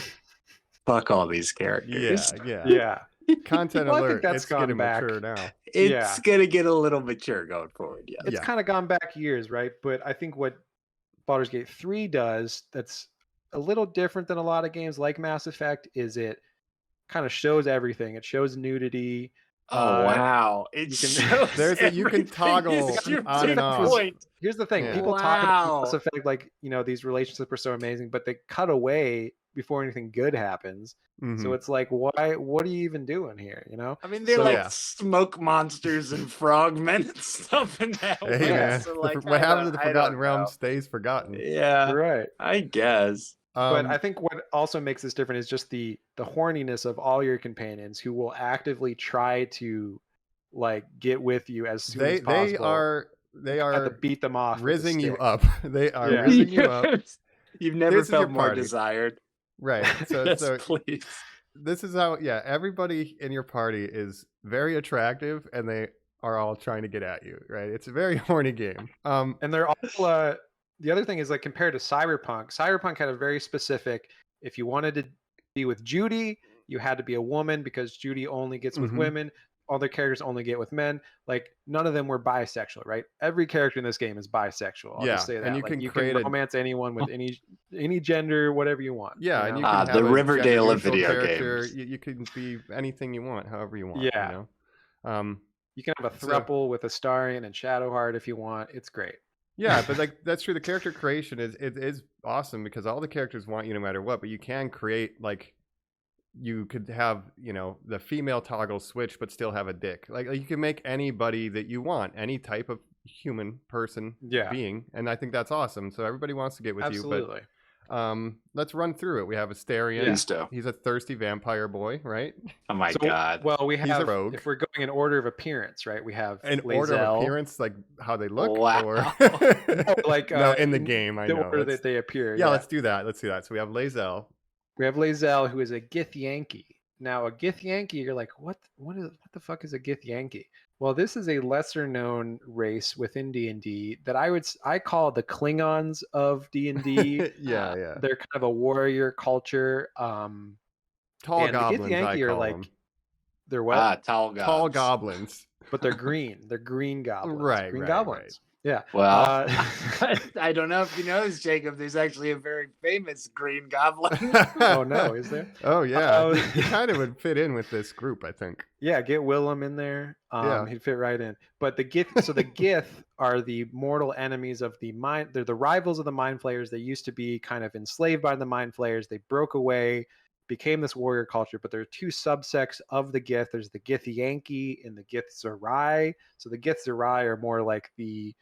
fuck all these characters. Yeah. Content Well, I alert. think that's It's getting gone back. mature now. It's gonna get a little mature going forward. Yeah, It's kind of gone back years, right? But I think what Baldur's Gate 3 does that's a little different than a lot of games like Mass Effect is it kind of shows everything. It shows nudity. Oh wow! You can toggle on and off. Here's the thing: people talk about Mass Effect like these relationships are so amazing, but they cut away before anything good happens. So it's like, why? What are you even doing here? I mean, they're like smoke monsters and frogmen and stuff in that. Hey man, so like, what happens to the Forgotten Realm stays forgotten. Yeah, right. I guess. But I think what also makes this different is just the horniness of all your companions who will actively try to like get with you as soon as possible. They are have to beat them off, rizzing you up. They are rizzing you up. You've never felt more desired. Right. So, yes, please. This is how, everybody in your party is very attractive and they are all trying to get at you, right? It's a very horny game. And they're all, the other thing is like compared to Cyberpunk had a very specific, if you wanted to be with Judy, you had to be a woman because Judy only gets with women. Other characters only get with men. Like none of them were bisexual, right? Every character in this game is bisexual. I'll just say that. And you can romance anyone with any gender, whatever you want. Yeah, and you can have the Riverdale of video character. games. You can be anything you want, however you want. Yeah. You can have a throuple with Astarion and Shadowheart if you want. It's great. Yeah, but like that's true. The character creation is awesome because all the characters want you no matter what. But you can create like. You could have, the female toggle switch, but still have a dick. Like you can make anybody that you want, any type of human person being. And I think that's awesome. So everybody wants to get with Absolutely. you. But let's run through it. We have Astarion. He's a thirsty vampire boy, right? Oh my God. Well, we have, he's a rogue. If we're going in order of appearance, right? We have in lae'zel. Order of appearance, like how they look? Wow. Or... no, like no, in the game, I know. The order that they appear. Yeah, let's do that. So we have lae'zel. We have lae'zel, who is a gith Yankee. Now, a gith Yankee, you're like, what the fuck is a gith Yankee? Well, this is a lesser known race within D&D that I call the Klingons of D&D. Yeah. They're kind of a warrior culture. Tall goblins, the Gith Yankee are like them. They're what? Tall goblins. But they're green. They're green goblins. Right. Goblins. Right. Yeah. Well, I don't know if you know this, Jacob. There's actually a very famous Green Goblin. Oh no, is there? Oh yeah, he kind of would fit in with this group, I think. Yeah, get Willem in there. He'd fit right in. But the Gith, so the Gith are the mortal enemies of the mind. They're the rivals of the Mind Flayers. They used to be kind of enslaved by the Mind Flayers. They broke away, became this warrior culture. But there are two subsects of the Gith. There's the Gith Yankee and the Gith Zerai. So the Gith Zerai are more like the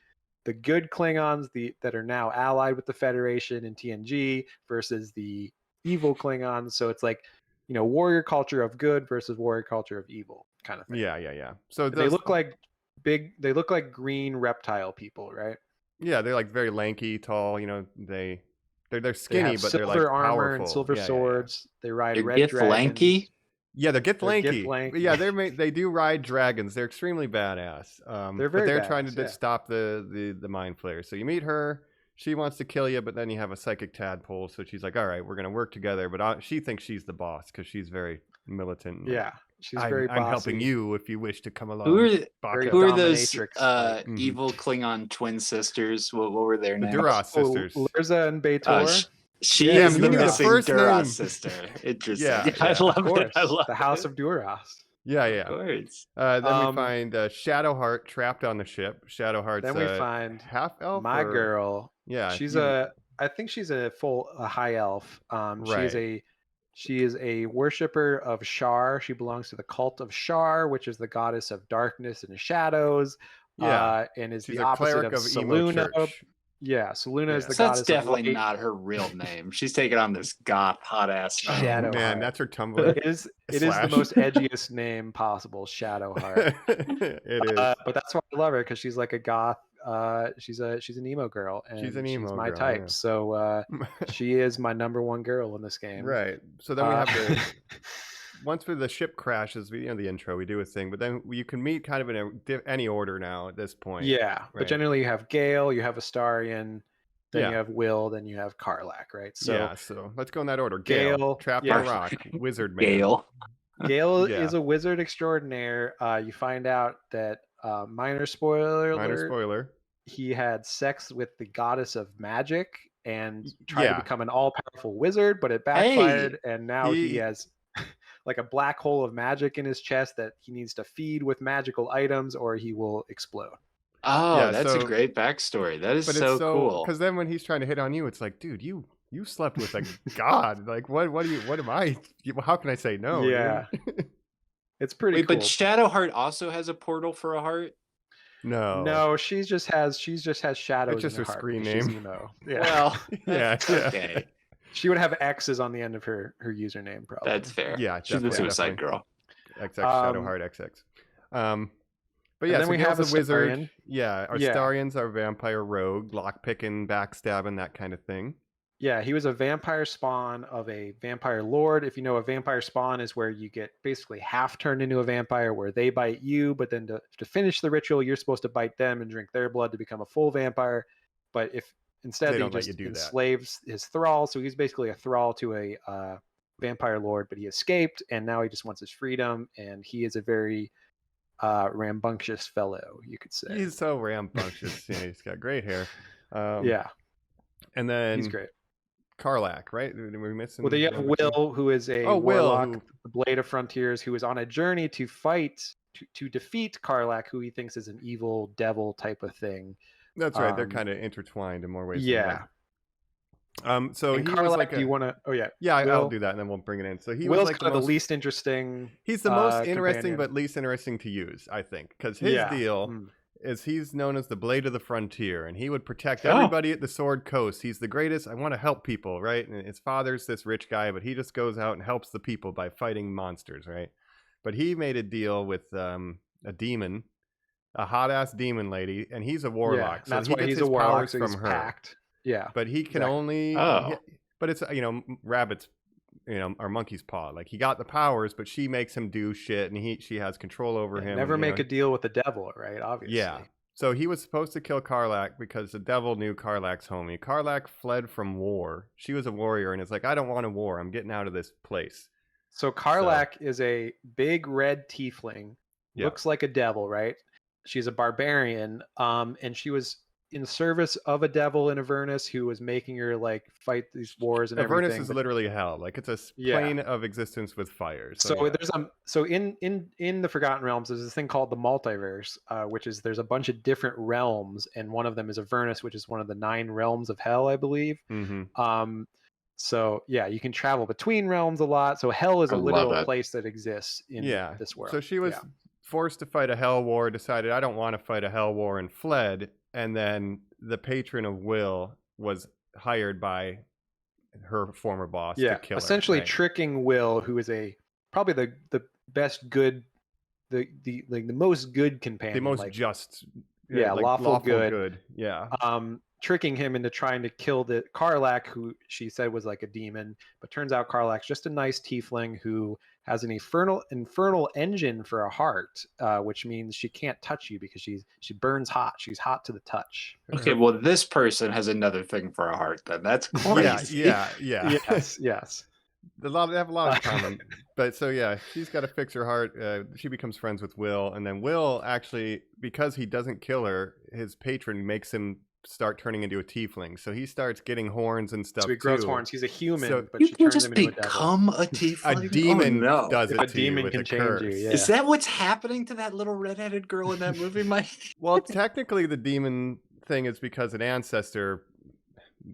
good Klingons that are now allied with the Federation and TNG versus the evil Klingons. So it's like, warrior culture of good versus warrior culture of evil kind of thing. Yeah. So they look like green reptile people, right? Yeah, they're like very lanky, tall, they're skinny, but they're like silver armor powerful. And silver swords. Yeah. They ride red Gith dragons. Lanky? Yeah, they're Gith lanky. Yeah, they do ride dragons. They're extremely badass. They're trying to stop the Mind Flayer. So you meet her. She wants to kill you, but then you have a psychic tadpole. So she's like, "All right, we're gonna work together." But she thinks she's the boss because she's very militant. Yeah, she's very bossy. I'm helping you if you wish to come along. Who are those evil Klingon twin sisters? What were their names? The Duras sisters. Lurza and B'Etor. She is the missing Duras sister. Interesting. Yeah, I love it. I love the House of Duras. Yeah. Of course. Then we find Shadowheart trapped on the ship. Shadowheart's then we find half elf. My girl. Yeah, she's I think she's a high elf. Right. She is a worshiper of Shar. She belongs to the cult of Shar, which is the goddess of darkness and shadows. Yeah, and is she's the a opposite cleric of Selûne. Yeah, Selûne is the goddess. That's definitely of light. not her real name. She's taking on this goth hot ass name. Shadowheart. Man, that's her Tumblr. It is the most edgiest name possible, Shadowheart. It is. But that's why I love her, because she's like a goth she's an emo girl, and She's an emo my girl, type. yeah. So she is my number one girl in this game. Right. So then we have the once the ship crashes, we the intro, we do a thing, but then you can meet kind of in any order now at this point. Yeah, right? but generally you have Gale, you have Astarion, then Yeah. you have Will, then you have Karlach, right? So yeah, so let's go in that order. Gale, trapped yeah. on a rock, wizard man. Gale. Is a wizard extraordinaire. You find out that minor spoiler, he had sex with the goddess of magic and tried to become an all-powerful wizard, but it backfired, and now he has like a black hole of magic in his chest that he needs to feed with magical items or he will explode. Oh, Yeah, that's a so- great backstory. That is But so it's cool. because then when he's trying to hit on you, it's like, dude, you slept with a god. Like, what am I? How can I say no? Yeah. dude? It's pretty Wait, cool. but Shadowheart also has a portal for a heart? No, she just has shadows. It's just in her heart screen because she's name. emo. Yeah. Well, yeah, okay. She would have X's on the end of her username, probably. That's fair. Yeah, She's the Suicide definitely. Girl. XX Shadowheart XX. But and yeah, then so we Gale's have a wizard. Astarion. Yeah, Astarions are vampire rogue, lockpicking, backstabbing, that kind of thing. Yeah, he was a vampire spawn of a vampire lord. If you know, a vampire spawn is where you get basically half turned into a vampire, where they bite you, but then to finish the ritual, you're supposed to bite them and drink their blood to become a full vampire. But if instead they just enslaves his thrall, so he's basically a thrall to a vampire lord, but he escaped, and now he just wants his freedom, and he is a very rambunctious fellow, you could say. He's so rambunctious. Yeah, he's got great hair. Yeah, and then he's great. Carlac, right? We're missing. Well, then you have Will, who is a warlock, the Blade of Frontiers, who is on a journey to fight to defeat Carlac, who he thinks is an evil devil type of thing. That's right. They're kind of intertwined in more ways. Yeah. So and he Carlac, was like, do you want to? Oh yeah. Yeah, I'll do that, and then we'll bring it in. So he Will's was like kind of the least interesting. He's the most interesting, companion. but least interesting to use, I think, because his deal is he's known as the Blade of the Frontier, and he would protect everybody at the Sword Coast. He's the greatest. I want to help people, right? And his father's this rich guy, but he just goes out and helps the people by fighting monsters, right? But he made a deal with a demon, a hot ass demon lady, and he's a warlock. Yeah, so that's why he's a warlock. So from he's her. packed. Yeah, but he can only. But it's rabbits. Or monkey's paw. Like he got the powers, but she makes him do shit, and she has control over him. Never make a deal with the devil, right? Obviously. Yeah. So he was supposed to kill Carlac because the devil knew Carlac's homie. Carlac fled from war. She was a warrior, and it's like, I don't want a war. I'm getting out of this place. So Carlac is a big red tiefling. Looks like a devil, right? She's a barbarian, and she was in service of a devil in Avernus who was making her like fight these wars and everything. Avernus is literally hell. Like it's a plane of existence with fire. So there's in the Forgotten Realms there's this thing called the multiverse, which is there's a bunch of different realms, and one of them is Avernus, which is one of the 9 realms of hell, I believe. Mm-hmm. So yeah, you can travel between realms a lot. So hell is a literal place that exists in this world. So she was forced to fight a hell war, decided I don't want to fight a hell war, and fled. And then the patron of Will was hired by her former boss to kill her. Essentially tricking Will, who is probably the best good, the most good companion, the most just, lawful good. Yeah. Tricking him into trying to kill the Carlac, who she said was like a demon, but turns out Carlac's just a nice tiefling who has an infernal engine for a heart, which means she can't touch you because she burns hot. She's hot to the touch. Okay, well, this person has another thing for a heart. Then that's crazy. Yeah. Yes. They have a lot of common. But so yeah, she's got to fix her heart. She becomes friends with Will, and then Will actually, because he doesn't kill her, his patron makes him start turning into a tiefling. So he starts getting horns and stuff. So he grows horns. He's a human, but you she can turns just him into become a tiefling. A demon does it. A demon can change you. Yeah. Is that what's happening to that little redheaded girl in that movie, Mike? Well, technically, the demon thing is because an ancestor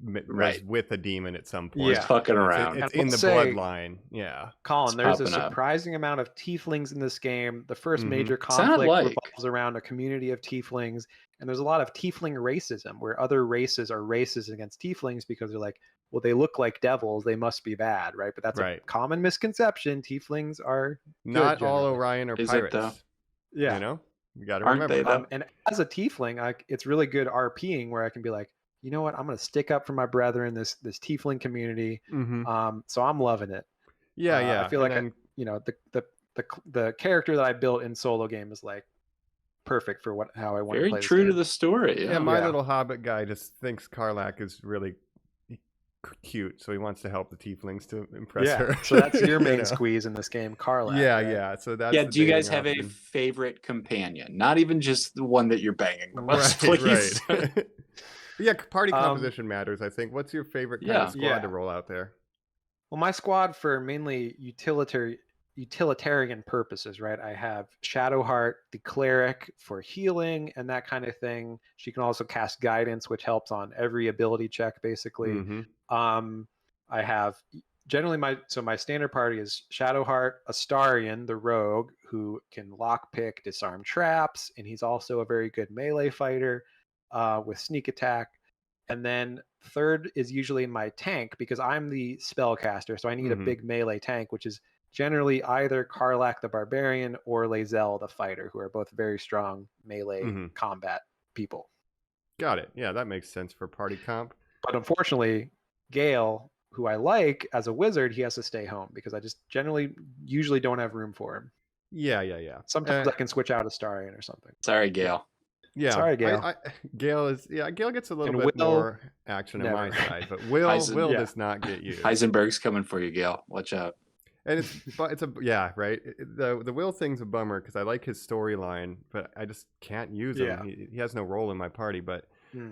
was with a demon at some point. Yeah, fucking around. It's in the bloodline. Yeah, Colin, there's a surprising amount of tieflings in this game. The first major conflict revolves around a community of tieflings, and there's a lot of tiefling racism, where other races are racist against tieflings because they're like, well, they look like devils, they must be bad, right? But that's a common misconception. Tieflings are not all Orion or pirates. Yeah, you know. You got to Aren't remember. they, though? And as a tiefling, it's really good RPing where I can be like, you know what, I'm going to stick up for my brethren, this tiefling community. So I'm loving it. Yeah. I feel like the character that I built in solo game is like perfect for how I want to play. Very true to the story. Yeah, my little hobbit guy just thinks Karlach is really cute, so he wants to help the tieflings to impress her. So that's your main squeeze in this game, Karlach. Yeah. So that's do you guys have a favorite companion? Not even just the one that you're banging the most, please. Right. Yeah, party composition matters, I think. What's your favorite kind of squad to roll out there? Well, my squad for mainly utilitarian purposes, right? I have Shadowheart, the cleric, for healing and that kind of thing. She can also cast guidance, which helps on every ability check, basically. I have generally my standard party is Shadowheart, Astarion, the rogue, who can lockpick, disarm traps, and he's also a very good melee fighter with sneak attack. And then third is usually my tank, because I'm the spellcaster, so I need a big melee tank, which is generally either Karlach the barbarian or lae'zel the fighter, who are both very strong melee combat people. Got it. Yeah, that makes sense for party comp. But unfortunately, Gale, who I like as a wizard, he has to stay home because I just usually don't have room for him. Yeah. Sometimes I can switch out Astarion or something. Sorry, Gale. Yeah, sorry, Gale. Gale gets a little bit more action on my side, but Will does not get used. Heisenberg's coming for you, Gale. Watch out. And it's right. The Will thing's a bummer because I like his storyline, but I just can't use him. He has no role in my party. But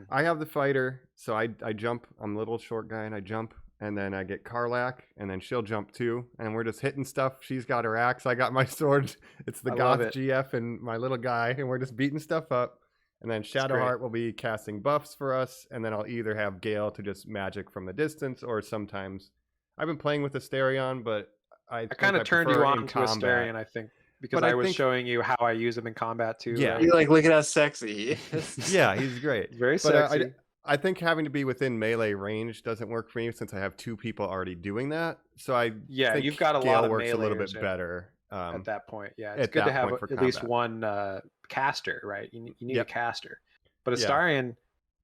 I have the fighter, so I jump. I'm a little short guy, and I jump, and then I get Karlach, and then she'll jump too, and we're just hitting stuff. She's got her axe, I got my sword. It's the Goth GF and my little guy, and we're just beating stuff up. And then Shadowheart will be casting buffs for us, and then I'll either have Gale to just magic from the distance, or sometimes I've been playing with Astarion, but I kind of turned you on to Astarion, I think, because I was showing you how I use him in combat too. Yeah, right? You're like, look at how sexy he is. Yeah, he's great. Very sexy. I think having to be within melee range doesn't work for me since I have two people already doing that. So think you've got a Gale lot of works melee a little bit better. At that point, it's good to have at least one caster, right? You need a caster. But Astarion,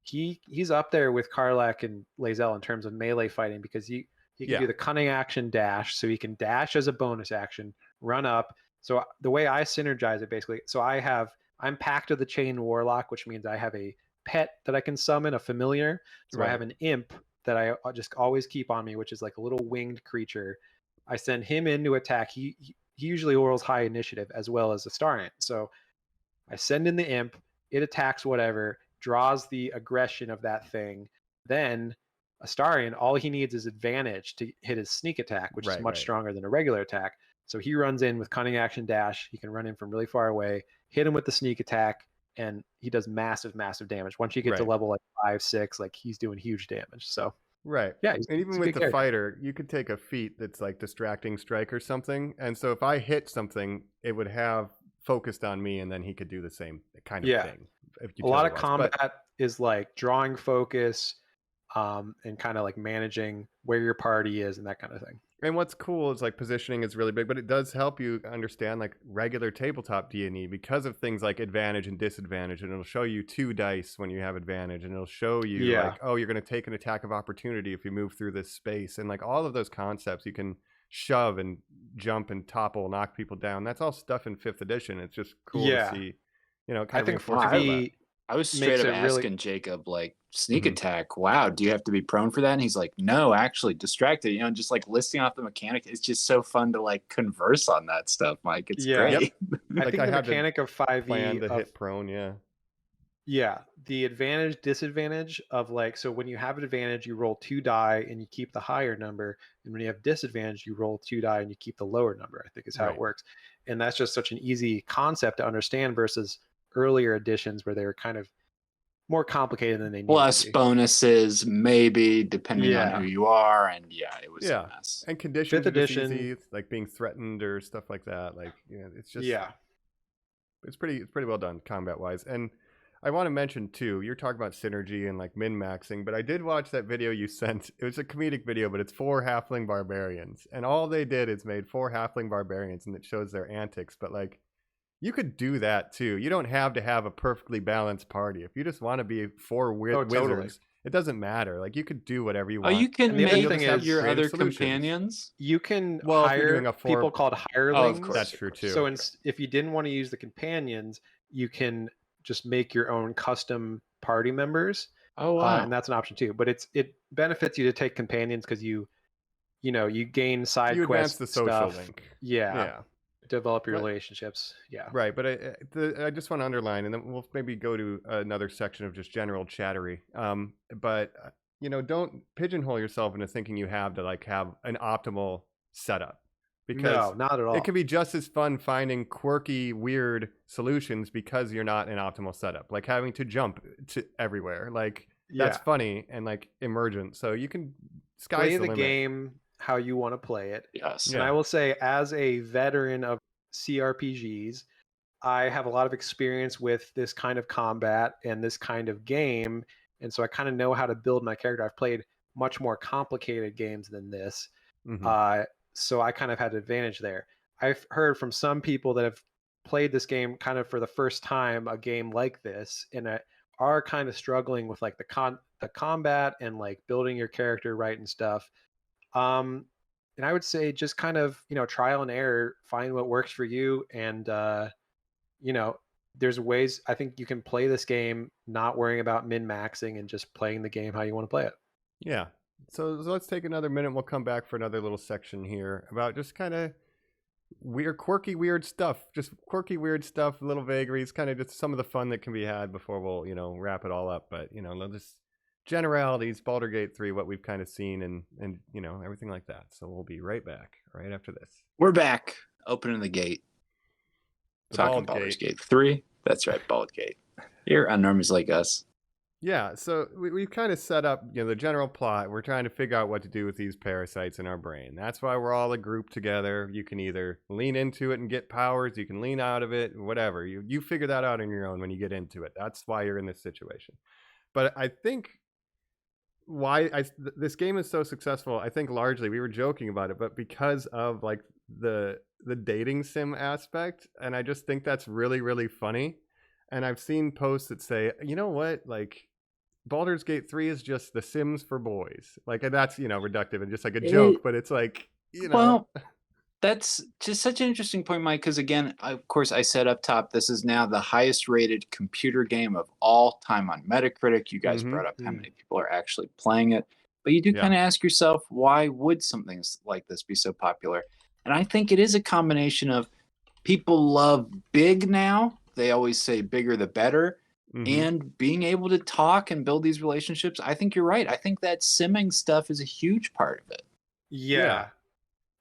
he's up there with Karlach and lae'zel in terms of melee fighting, because he can do the cunning action dash, so he can dash as a bonus action, run up. So the way I synergize it, basically, so I'm Pact of the Chain Warlock, which means I have a pet that I can summon, a familiar. So I have an imp that I just always keep on me, which is like a little winged creature. I send him in to attack. He usually rolls high initiative as well as Astarion. So I send in the imp, it attacks whatever, draws the aggression of that thing. Then Astarion, all he needs is advantage to hit his sneak attack, which is much stronger than a regular attack. So he runs in with cunning action dash. He can run in from really far away, hit him with the sneak attack, and he does massive damage. Once you get to level like 5, 6, like he's doing huge damage. So yeah, and even with the fighter, you could take a feat that's like distracting strike or something, and so if I hit something, it would have focused on me, and then he could do the same kind of thing. A lot of combat is like drawing focus, and kind of like managing where your party is and that kind of thing. And what's cool is like positioning is really big, but it does help you understand like regular tabletop D&E because of things like advantage and disadvantage, and it'll show you 2 dice when you have advantage, and it'll show you like, oh, you're going to take an attack of opportunity if you move through this space, and like all of those concepts you can shove and jump and topple, knock people down. That's all stuff in 5th edition. It's just cool to see, I think 5e I was straight up asking Jacob, like, sneak attack, wow, do you have to be prone for that? And he's like, no, actually distracted, just like listing off the mechanic. It's just so fun to like converse on that stuff, Mike. It's great. I think the mechanic of 5e plan to hit prone, the advantage disadvantage of like, so when you have an advantage, you roll 2 die and you keep the higher number, and when you have disadvantage, you roll 2 die and you keep the lower number, I think is how it works. And that's just such an easy concept to understand versus earlier editions where they were kind of more complicated than they need. Plus bonuses, maybe, depending on who you are, and it was a mess. And conditions 5th edition, easy, like being threatened or stuff like that. Like, it's just it's pretty well done combat wise. And I want to mention too, you're talking about synergy and like min-maxing, but I did watch that video you sent. It was a comedic video, but it's 4 halfling barbarians, and all they did is made 4 halfling barbarians, and it shows their antics. But like, You could do that too. You don't have to have a perfectly balanced party. If you just want to be 4 wizards, totally. It doesn't matter. Like you could do whatever you Oh, want. you can And the other make thing is your creative other solutions. companions. You can If you're hire doing a people called hirelings. course. That's true too. So if you didn't want to use the companions, you can just make your own custom party members. Oh wow. And that's an option too. But it benefits you to take companions because you gain side You advance quest the social stuff. link. Yeah. Develop your But- relationships. Yeah. Right, but I just want to underline, and then we'll maybe go to another section of just general chattery. But don't pigeonhole yourself into thinking you have to like have an optimal setup, because No, not at all. it can be just as fun finding quirky, weird solutions because you're not in optimal setup, like having to jump to everywhere. Like that's funny and like emergent. So you can play the limit. game how you want to play it. Yes. And I will say, as a veteran of CRPGs, I have a lot of experience with this kind of combat and this kind of game. And so I kind of know how to build my character. I've played much more complicated games than this. So I kind of had an advantage there. I've heard from some people that have played this game kind of for the first time, a game like this, and are kind of struggling with like the combat and like building your character right and stuff. And I would say just kind of, trial and error, find what works for you. And, there's ways I think you can play this game not worrying about min-maxing and just playing the game how you want to play it. Yeah. So let's take another minute. We'll come back for another little section here about just kind of quirky, weird stuff. Just quirky, weird stuff, little vagaries, kind of just some of the fun that can be had before we'll, wrap it all up. But, just generalities, Baldur Gate 3, what we've kind of seen and everything like that. So we'll be right back right after this. We're back. Opening the gate. Talking Baldur's Gate 3. That's right, Baldur Gate. Here on Normies Like Us. Yeah, so we've kind of set up, the general plot. We're trying to figure out what to do with these parasites in our brain. That's why we're all a group together. You can either lean into it and get powers. You can lean out of it, whatever. You figure that out on your own when you get into it. That's why you're in this situation. But I think this game is so successful, I think largely, we were joking about it, but because of like the dating sim aspect. And I just think that's really, really funny. And I've seen posts that say, you know what, like Baldur's Gate 3 is just The Sims for boys. Like, and that's, reductive and just like a joke, but it's like, Well, that's just such an interesting point, Mike, because again, of course, I said up top, this is now the highest rated computer game of all time on Metacritic. You guys brought up how many people are actually playing it. But you do kind of ask yourself, why would something like this be so popular? And I think it is a combination of people love big now. They always say bigger the better. And being able to talk and build these relationships. I think you're right. I think that simming stuff is a huge part of it. Yeah.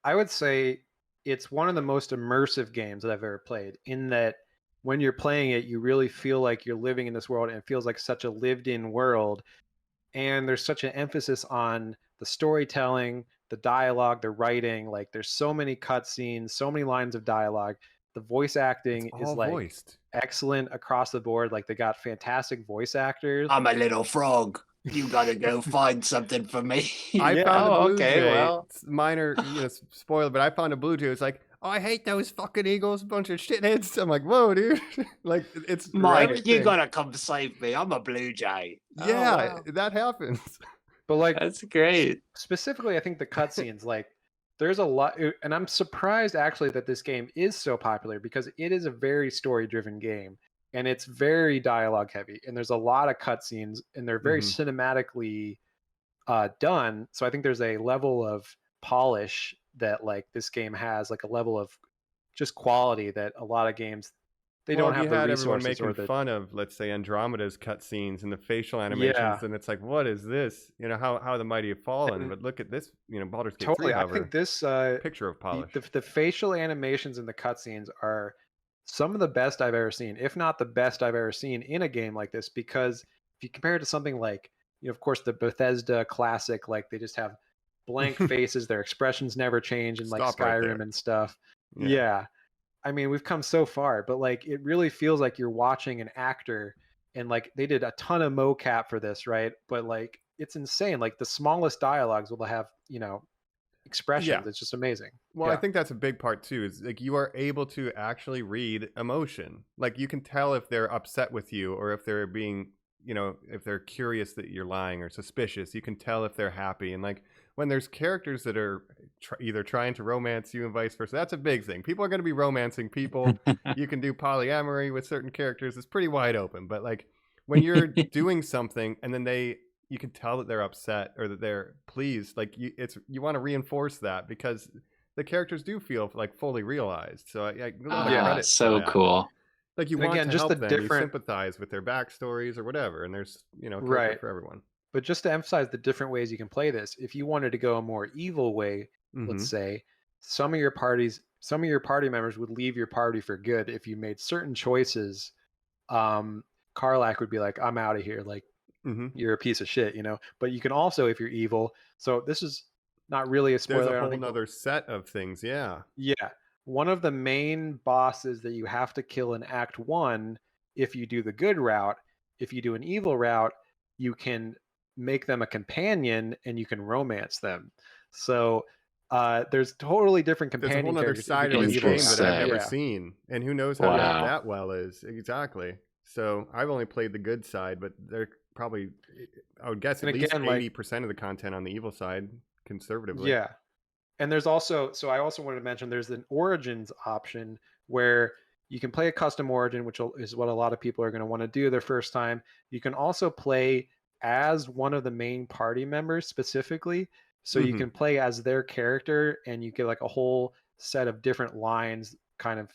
I would say it's one of the most immersive games that I've ever played, in that when you're playing it, you really feel like you're living in this world, and it feels like such a lived-in world. And there's such an emphasis on the storytelling, the dialogue, the writing. Like there's so many cutscenes, so many lines of dialogue. The voice acting is like voiced. Excellent across the board. Like they got fantastic voice actors. I'm a little frog. You gotta go find something for me. I found a blue jay. Well, It's minor, spoiler, but I found a blue jay. It's like, oh, I hate those fucking eagles, bunch of shitheads. I'm like, whoa, dude. Like, it's Mike, you gotta come save me. I'm a blue jay. Yeah, that happens. But like, that's great. Specifically, I think the cutscenes, like, there's a lot, and I'm surprised actually that this game is so popular, because it is a very story-driven game, and it's very dialogue heavy, and there's a lot of cutscenes, and they're very cinematically done. So I think there's a level of polish that like this game has, like a level of just quality that a lot of games don't have the resources. Everyone making fun of, let's say, Andromeda's cutscenes and the facial animations, and it's like, what is this? How the mighty have fallen. But look at this, Baldur's Gate 3 cover. I think this picture of polish. The facial animations in the cutscenes are some of the best I've ever seen, if not the best I've ever seen in a game like this. Because if you compare it to something like, of course, the Bethesda classic, like they just have blank faces, their expressions never change, and like Skyrim and stuff. Yeah. I mean, we've come so far, but like it really feels like you're watching an actor, and like they did a ton of mocap for this, right? But like it's insane. Like the smallest dialogues will have, expressions. It's just amazing. Well, I think that's a big part too, is like you are able to actually read emotion. Like you can tell if they're upset with you or if they're being, if they're curious that you're lying or suspicious. You can tell if they're happy. And like when there's characters that are either trying to romance you and vice versa, that's a big thing. People are going to be romancing people. You can do polyamory with certain characters. It's pretty wide open. But like when you're doing something and then you can tell that they're upset or that they're pleased, like you want to reinforce that because the characters do feel like fully realized. So a lot of credit so cool. Like you want to help them, you sympathize with their backstories or whatever, and there's character for everyone. But just to emphasize the different ways you can play this, if you wanted to go a more evil way, let's say, some of your party members would leave your party for good if you made certain choices. Karlak would be like, I'm out of here, like you're a piece of shit, But you can also, if you're evil, so this is not really a spoiler. There's a whole other set of things, yeah. One of the main bosses that you have to kill in Act 1, if you do the good route, if you do an evil route, you can make them a companion and you can romance them. So there's totally different companion characters. There's a whole other side of this game that I've never seen. And who knows how that well is. Exactly. So I've only played the good side, but they're probably, I would guess, at least 80% of the content on the evil side, conservatively. Yeah. And there's also, so I also wanted to mention, there's an Origins option where you can play a custom origin, which is what a lot of people are going to want to do their first time. You can also play as one of the main party members specifically. So you can play as their character and you get like a whole set of different lines kind of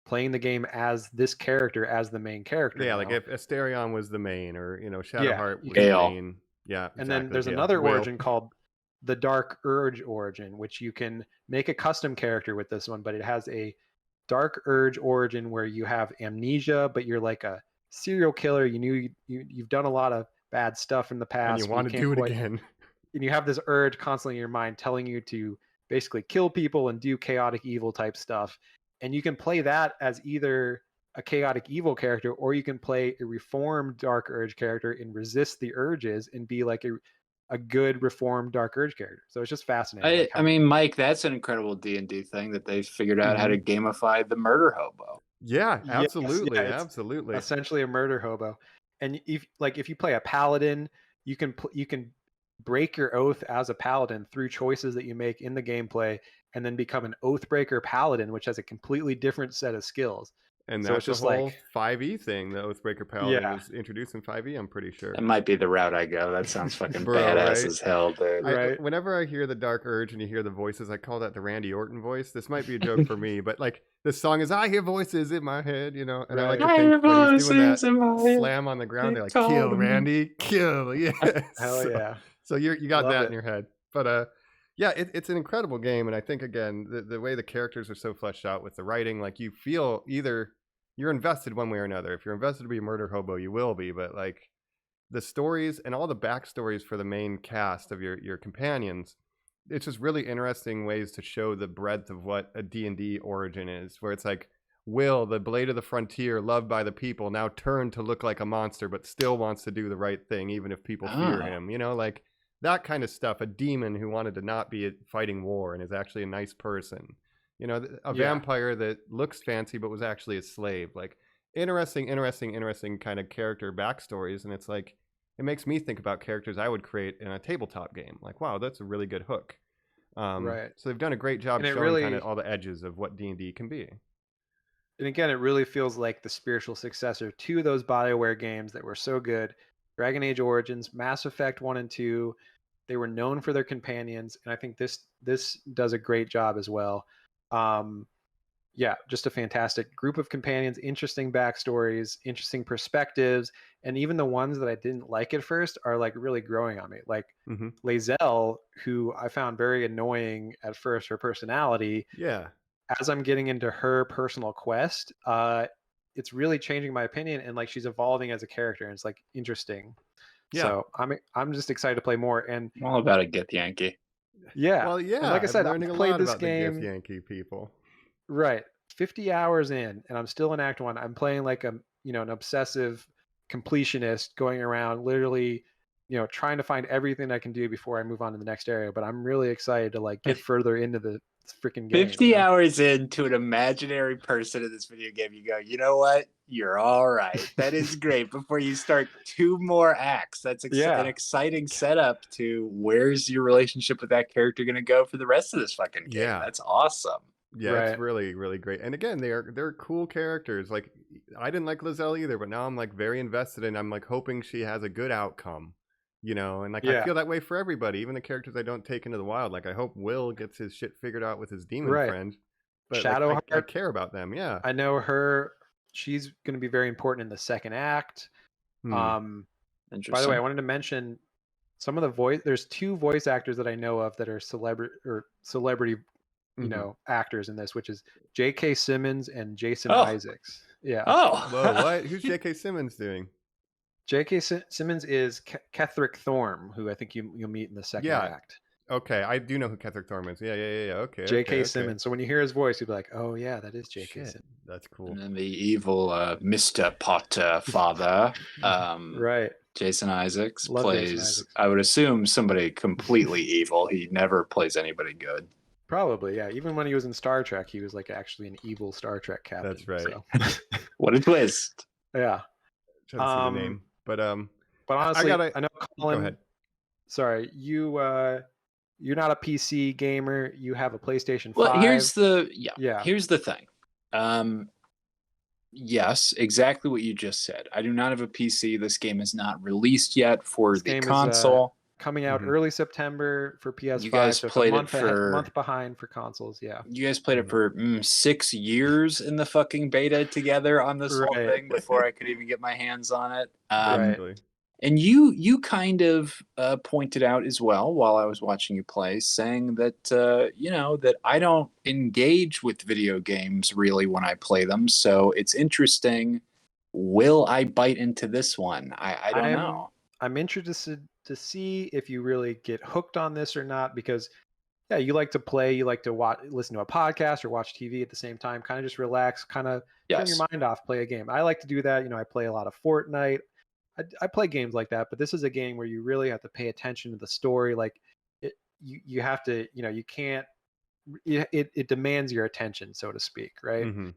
playing the game as this character, as the main character. Yeah, like if Asterion was the main or, Shadowheart was the main. Yeah, exactly. And then there's another origin called the Dark Urge origin, which you can make a custom character with this one, but it has a Dark Urge origin where you have amnesia, but you're like a serial killer. You've done a lot of bad stuff in the past. And you want to do it again. And you have this urge constantly in your mind telling you to basically kill people and do chaotic evil type stuff. And you can play that as either a chaotic evil character, or you can play a reformed Dark Urge character and resist the urges and be like a good reformed Dark Urge character. So it's just fascinating. I mean, Mike, that's an incredible D&D thing that they figured out how to gamify the murder hobo. Yeah, absolutely. Yes, absolutely. Essentially a murder hobo. And if you play a paladin, you can break your oath as a paladin through choices that you make in the gameplay and then become an Oathbreaker paladin, which has a completely different set of skills. And that's the whole 5e thing. The Oathbreaker paladin was introduced in 5e, I'm pretty sure. That might be the route I go. That sounds fucking badass as hell, dude. Whenever I hear the Dark Urge and you hear the voices, I call that the Randy Orton voice. This might be a joke for me, but like this song is I hear voices in my head, and I like to think when he's doing that slam on the ground, they're like, kill Randy, kill, yes. Hell yeah. So you got that in your head. But yeah, it's an incredible game, and I think again the way the characters are so fleshed out with the writing, like you feel either you're invested one way or another. If you're invested to be a murder hobo, you will be. But like the stories and all the backstories for the main cast of your companions, it's just really interesting ways to show the breadth of what a D&D origin is, where it's like Will, the blade of the frontier, loved by the people, now turned to look like a monster, but still wants to do the right thing, even if people fear him. Like that kind of stuff. A demon who wanted to not be fighting war and is actually a nice person. A vampire that looks fancy but was actually a slave. Like interesting kind of character backstories. And it's like, it makes me think about characters I would create in a tabletop game. Like, wow, that's a really good hook. So they've done a great job showing kind of all the edges of what D&D can be. And again, it really feels like the spiritual successor to those BioWare games that were so good. Dragon Age Origins, Mass Effect 1 and 2, they were known for their companions, and I think this does a great job as well. Just a fantastic group of companions, interesting backstories, interesting perspectives, and even the ones that I didn't like at first are like really growing on me. Like lae'zel, who I found very annoying at first, her personality. Yeah. As I'm getting into her personal quest, it's really changing my opinion, and like she's evolving as a character, and it's like interesting. Yeah. So I'm just excited to play more. And I'm all about a gith Yankee. Yeah. Well, yeah. And like I said, I've played this about game. The gith Yankee people. Right. 50 hours in, and I'm still in Act 1. I'm playing like an obsessive completionist, going around literally, trying to find everything I can do before I move on to the next area. But I'm really excited to like get further into the freaking game. 50 hours into an imaginary person in this video game, you go, you know what? You're all right. That is great. Before you start 2 more acts, that's an exciting setup to where's your relationship with that character going to go for the rest of this fucking game. Yeah. That's awesome. Yeah, it's really, really great. And again, they're cool characters. Like, I didn't like lae'zel either, but now I'm like very invested and I'm like hoping she has a good outcome. And like I feel that way for everybody, even the characters I don't take into the wild. Like I hope Will gets his shit figured out with his demon friend. But Shadowheart, I care about them. Yeah, I know her. She's going to be very important in the second act. By the way, I wanted to mention some of the voice. There's 2 voice actors that I know of that are celebrity, actors in this, which is J.K. Simmons and Jason Isaacs. Yeah. Oh, whoa! What? Who's J.K. Simmons doing? J.K. Simmons is Ketherick Thorm, who I think you'll meet in the second act. Okay, I do know who Ketherick Thorm is. Yeah. Okay. J.K. Simmons. So when you hear his voice, you'll be like, "Oh yeah, that is J.K. Simmons." That's cool. And then the evil Mr. Potter father, right? Jason Isaacs Love plays. Jason Isaacs. I would assume somebody completely evil. He never plays anybody good. Probably, yeah. Even when he was in Star Trek, he was like actually an evil Star Trek captain. That's right. So. What a twist! Yeah. Trying to see the name. But honestly, I know Colin. Go ahead. Sorry, you're not a PC gamer. You have a PlayStation 5. Well, here's the thing. Yes, exactly what you just said. I do not have a PC. This game is not released yet for the console. Coming out early September for PS5. You guys played it for a month behind for consoles. Yeah. You guys played it for 6 years in the fucking beta together on this whole thing before I could even get my hands on it. And you kind of pointed out as well while I was watching you play, saying that that I don't engage with video games really when I play them. So it's interesting. Will I bite into this one? I don't know. I'm interested to see if you really get hooked on this or not, because you like to play, you like to listen to a podcast or watch TV at the same time, kind of just relax, kind of turn your mind off, play a game. I like to do that. I play a lot of Fortnite. I play games like that, but this is a game where you really have to pay attention to the story. Like you have to, you can't, it demands your attention, so to speak. Right. Mm-hmm.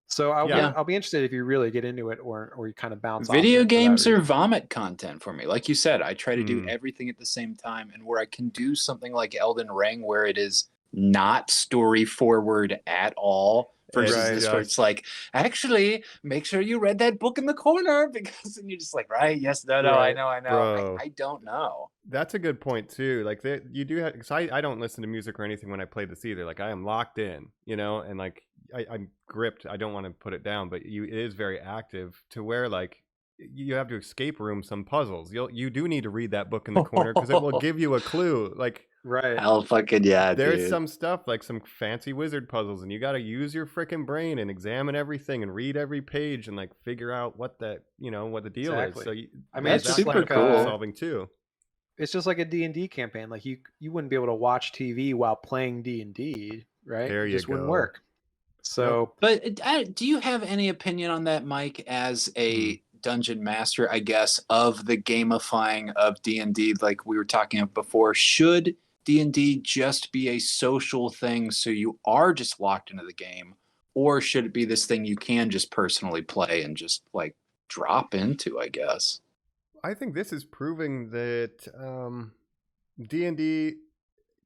So I'll be interested if you really get into it or you kind of bounce off. Video games are vomit content for me. Like you said, I try to do everything at the same time, and where I can do something like Elden Ring, where it is not story forward at all, versus this where it's like, actually, make sure you read that book in the corner, because then you're just like, I know. Bro, I don't know. That's a good point too. Like you do have, because I don't listen to music or anything when I play this either. Like I am locked in, and like I'm gripped. I don't want to put it down, but it is very active to where like you have to escape room some puzzles. You do need to read that book in the corner because it will give you a clue. Like Hell fucking yeah, there's dude. some stuff like some fancy wizard puzzles, and you got to use your freaking brain and examine everything and read every page and like figure out what that what the deal is. So that's super cool. Solving too. It's just like a D&D campaign. Like you wouldn't be able to watch TV while playing D&D, right? There you just go. Wouldn't work. So, but do you have any opinion on that, Mike, as a dungeon master, I guess, of the gamifying of D&D, like we were talking about before? Should D&D just be a social thing so you are just locked into the game, or should it be this thing you can just personally play and just like drop into, I guess? I think this is proving that D&D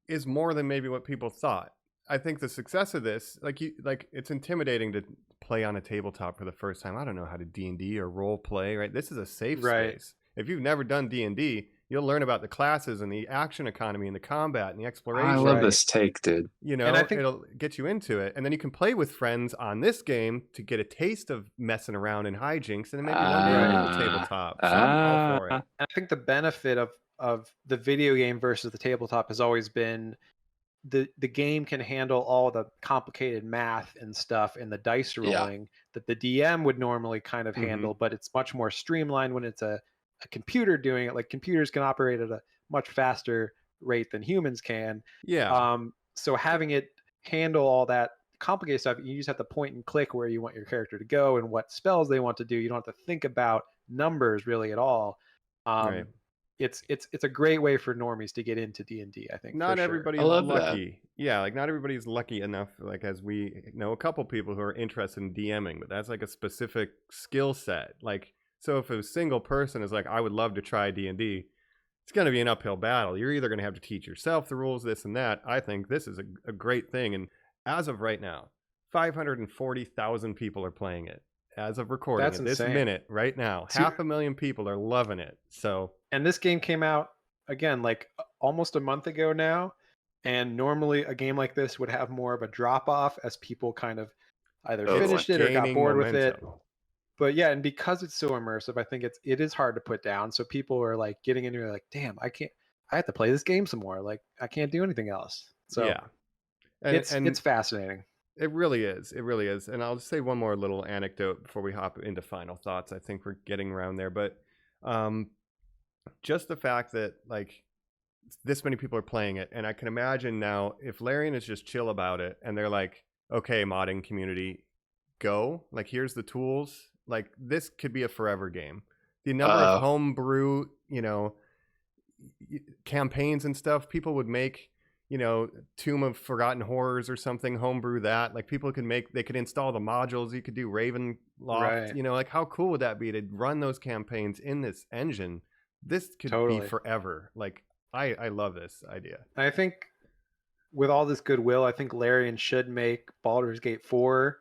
is more than maybe what people thought. I think the success of this, like it's intimidating to play on a tabletop for the first time. I don't know how to D&D or role play, right? This is a safe space. If you've never done D&D, you'll learn about the classes and the action economy and the combat and the exploration. I love this take, dude. And I think it'll get you into it. And then you can play with friends on this game to get a taste of messing around in hijinks, and then maybe one day on the tabletop. So I'm all for it. And I think the benefit of the video game versus the tabletop has always been the game can handle all the complicated math and stuff and the dice rolling that the DM would normally kind of handle, but it's much more streamlined when it's a computer doing it. Like computers can operate at a much faster rate than humans can. So having it handle all that complicated stuff, you just have to point and click where you want your character to go and what spells they want to do. You don't have to think about numbers really at all. it's a great way for normies to get into D&D, I think. Not for everybody's I love that. lucky. Yeah, like not everybody's lucky enough. Like as we know, a couple people who are interested in DMing, but that's like a specific skill set. Like so, if a single person is like, I would love to try D&D, it's going to be an uphill battle. You're either going to have to teach yourself the rules, this and that. I think this is a great thing, and as of right now, 540,000 people are playing it. As of recording That's at this insane. minute, right now, 500,000 people are loving it. So, And this game came out again like almost a month ago now, and normally a game like this would have more of a drop off as people kind of either finished it or got bored with it. But yeah, and because it's so immersive, I think it is hard to put down. So people are like getting into it like, damn, I have to play this game some more. Like I can't do anything else. So yeah, it's fascinating. It really is. It really is. And I'll just say one more little anecdote before we hop into final thoughts. I think we're getting around there, but just the fact that like this many people are playing it, and I can imagine now if Larian is just chill about it and they're like, okay, modding community, go, like here's the tools, like this could be a forever game. The number of homebrew, campaigns and stuff people would make, Tomb of Forgotten Horrors or something, homebrew that. Like people they could install the modules. You could do Ravenloft. Right. Like how cool would that be to run those campaigns in this engine? This could be forever. Like I love this idea. I think with all this goodwill, I think Larian should make Baldur's Gate 4.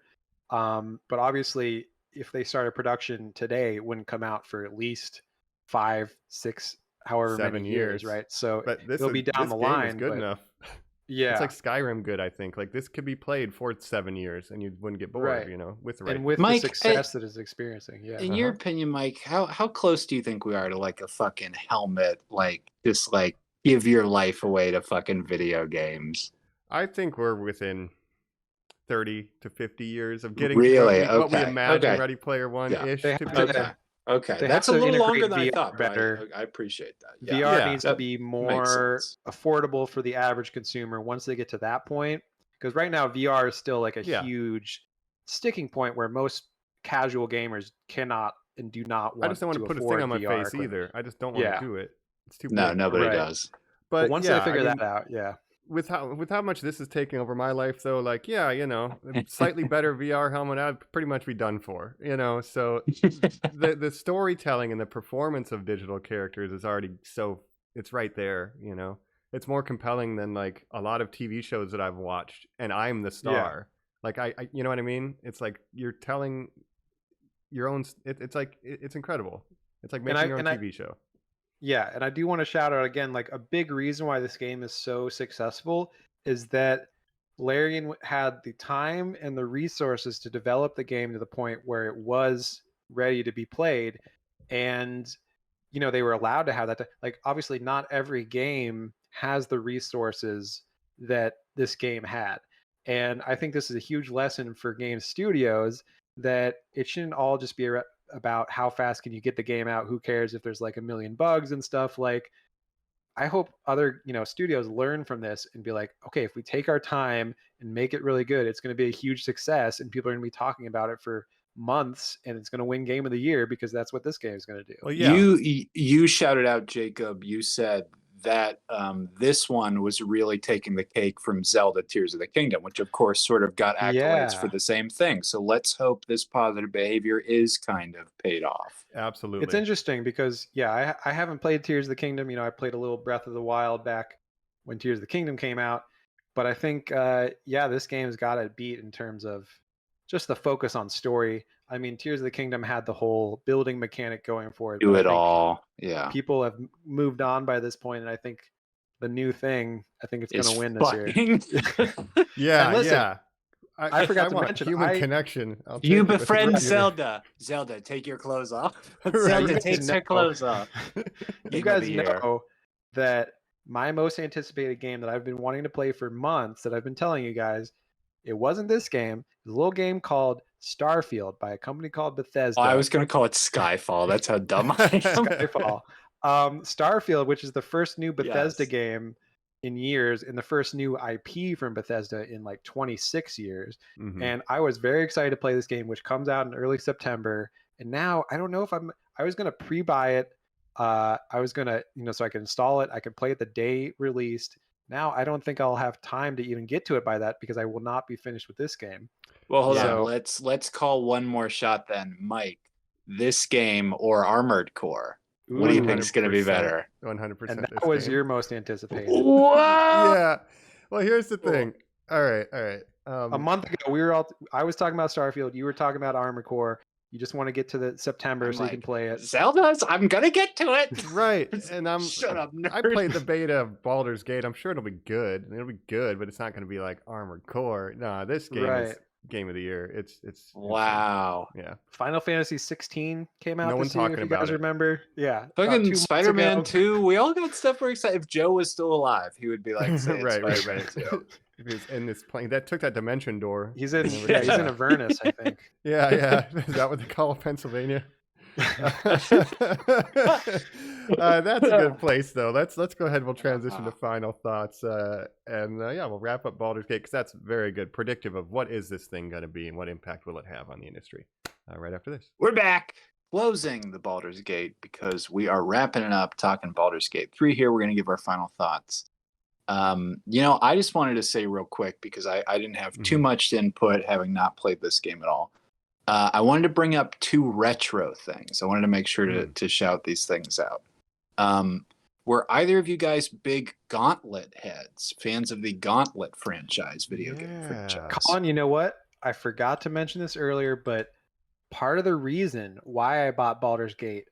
But obviously, if they started production today, it wouldn't come out for at least 5, 6, however 7 many years, right? So it'll be down the line. Is good enough. Yeah, it's like Skyrim good. I think like this could be played for 7 years and you wouldn't get bored. Right. With the right. And with Mike, the success that it's experiencing. Yeah. In your opinion, Mike, how close do you think we are to like a fucking helmet, like just like give your life away to fucking video games? I think we're within 30 to 50 years of getting what we imagine Ready Player One-ish to be. Okay, that's a little longer than I thought. Better. I appreciate that. Yeah. VR needs to be more affordable for the average consumer once they get to that point. Because right now VR is still like a huge sticking point where most casual gamers cannot and do not want. I just don't want to put a thing on my face either. I just don't want to do it. It's too big. No, nobody does. But once they figure that out, with how much this is taking over my life though, like a slightly better VR helmet, I'd pretty much be done for, so the storytelling and the performance of digital characters is already it's right there, it's more compelling than like a lot of TV shows that I've watched and I'm the star. Like I you know what I mean? It's like you're telling your own, it's like it's incredible. It's like making your own TV show. Yeah, and I do want to shout out again, like a big reason why this game is so successful is that Larian had the time and the resources to develop the game to the point where it was ready to be played. And, they were allowed to have that. Like, obviously, not every game has the resources that this game had. And I think this is a huge lesson for game studios that it shouldn't all just be about how fast can you get the game out. Who cares if there's like a million bugs and stuff. Like I hope other studios learn from this and be like, okay, if we take our time and make it really good, it's going to be a huge success and people are going to be talking about it for months and it's going to win Game of the Year because that's what this game is going to do. Well, you shouted out, Jacob, you said that this one was really taking the cake from Zelda Tears of the Kingdom, which of course sort of got accolades for the same thing. So let's hope this positive behavior is kind of paid off. Absolutely. It's interesting because I haven't played Tears of the Kingdom. I played a little Breath of the Wild back when Tears of the Kingdom came out, but I think this game's got it beat in terms of just the focus on story. I mean, Tears of the Kingdom had the whole building mechanic going for it. Do it all. Yeah. People have moved on by this point, and I think the new thing, I think it's going to win this year. Listen, I forgot to mention human connection. You befriend Zelda. Zelda, take your clothes off. Zelda takes her clothes off. You guys know that my most anticipated game that I've been wanting to play for months, that I've been telling you guys, it wasn't this game. It was a little game called Starfield by a company called Bethesda. Oh, I was going to call it Skyfall. That's how dumb I am. Skyfall. Starfield, which is the first new Bethesda game in years, and the first new IP from Bethesda in like 26 years. Mm-hmm. And I was very excited to play this game, which comes out in early September. And now I don't know if I was going to pre-buy it I was gonna, so I could install it. I could play it the day released. Now I don't think I'll have time to even get to it by that because I will not be finished with this game. Well, hold So- on. Let's call one more shot then, Mike. This game or Armored Core? What do you think is going to be better? 100%. And that was your most anticipated. What? Yeah. Well, here's the thing. All right. A month ago, I was talking about Starfield. You were talking about Armored Core. You just want to get to the September so you can play it. Zelda's? I'm gonna get to it. Right. And Shut up, nerd. I played the beta of Baldur's Gate. I'm sure it'll be good. It'll be good, but it's not going to be like Armored Core. No, this game is game of the year. It's wow. Yeah. Final Fantasy 16 came out. No one this year, talking if you about guys it. remember? Yeah. about 2 Fucking months Spider-Man ago. 2. We all got stuff we're excited. If Joe was still alive, he would be like, saying right. Spider-Man 2. He was in this plane that took that dimension door. He's in and everything. he's in Avernus, I think. Yeah. Is that what they call Pennsylvania? That's a good place, though. Let's go ahead. We'll transition to final thoughts, and we'll wrap up Baldur's Gate because that's very good, predictive of what is this thing going to be and what impact will it have on the industry. Right after this, We're back, closing the Baldur's Gate because we are wrapping it up, talking Baldur's Gate 3 here. We're going to give our final thoughts. I just wanted to say real quick because I didn't have too much input having not played this game at all. I wanted to bring up 2 retro things. I wanted to make sure to shout these things out. Were either of you guys big Gauntlet heads, fans of the Gauntlet franchise, video game franchise? Colin, you know what? I forgot to mention this earlier, but part of the reason why I bought Baldur's Gate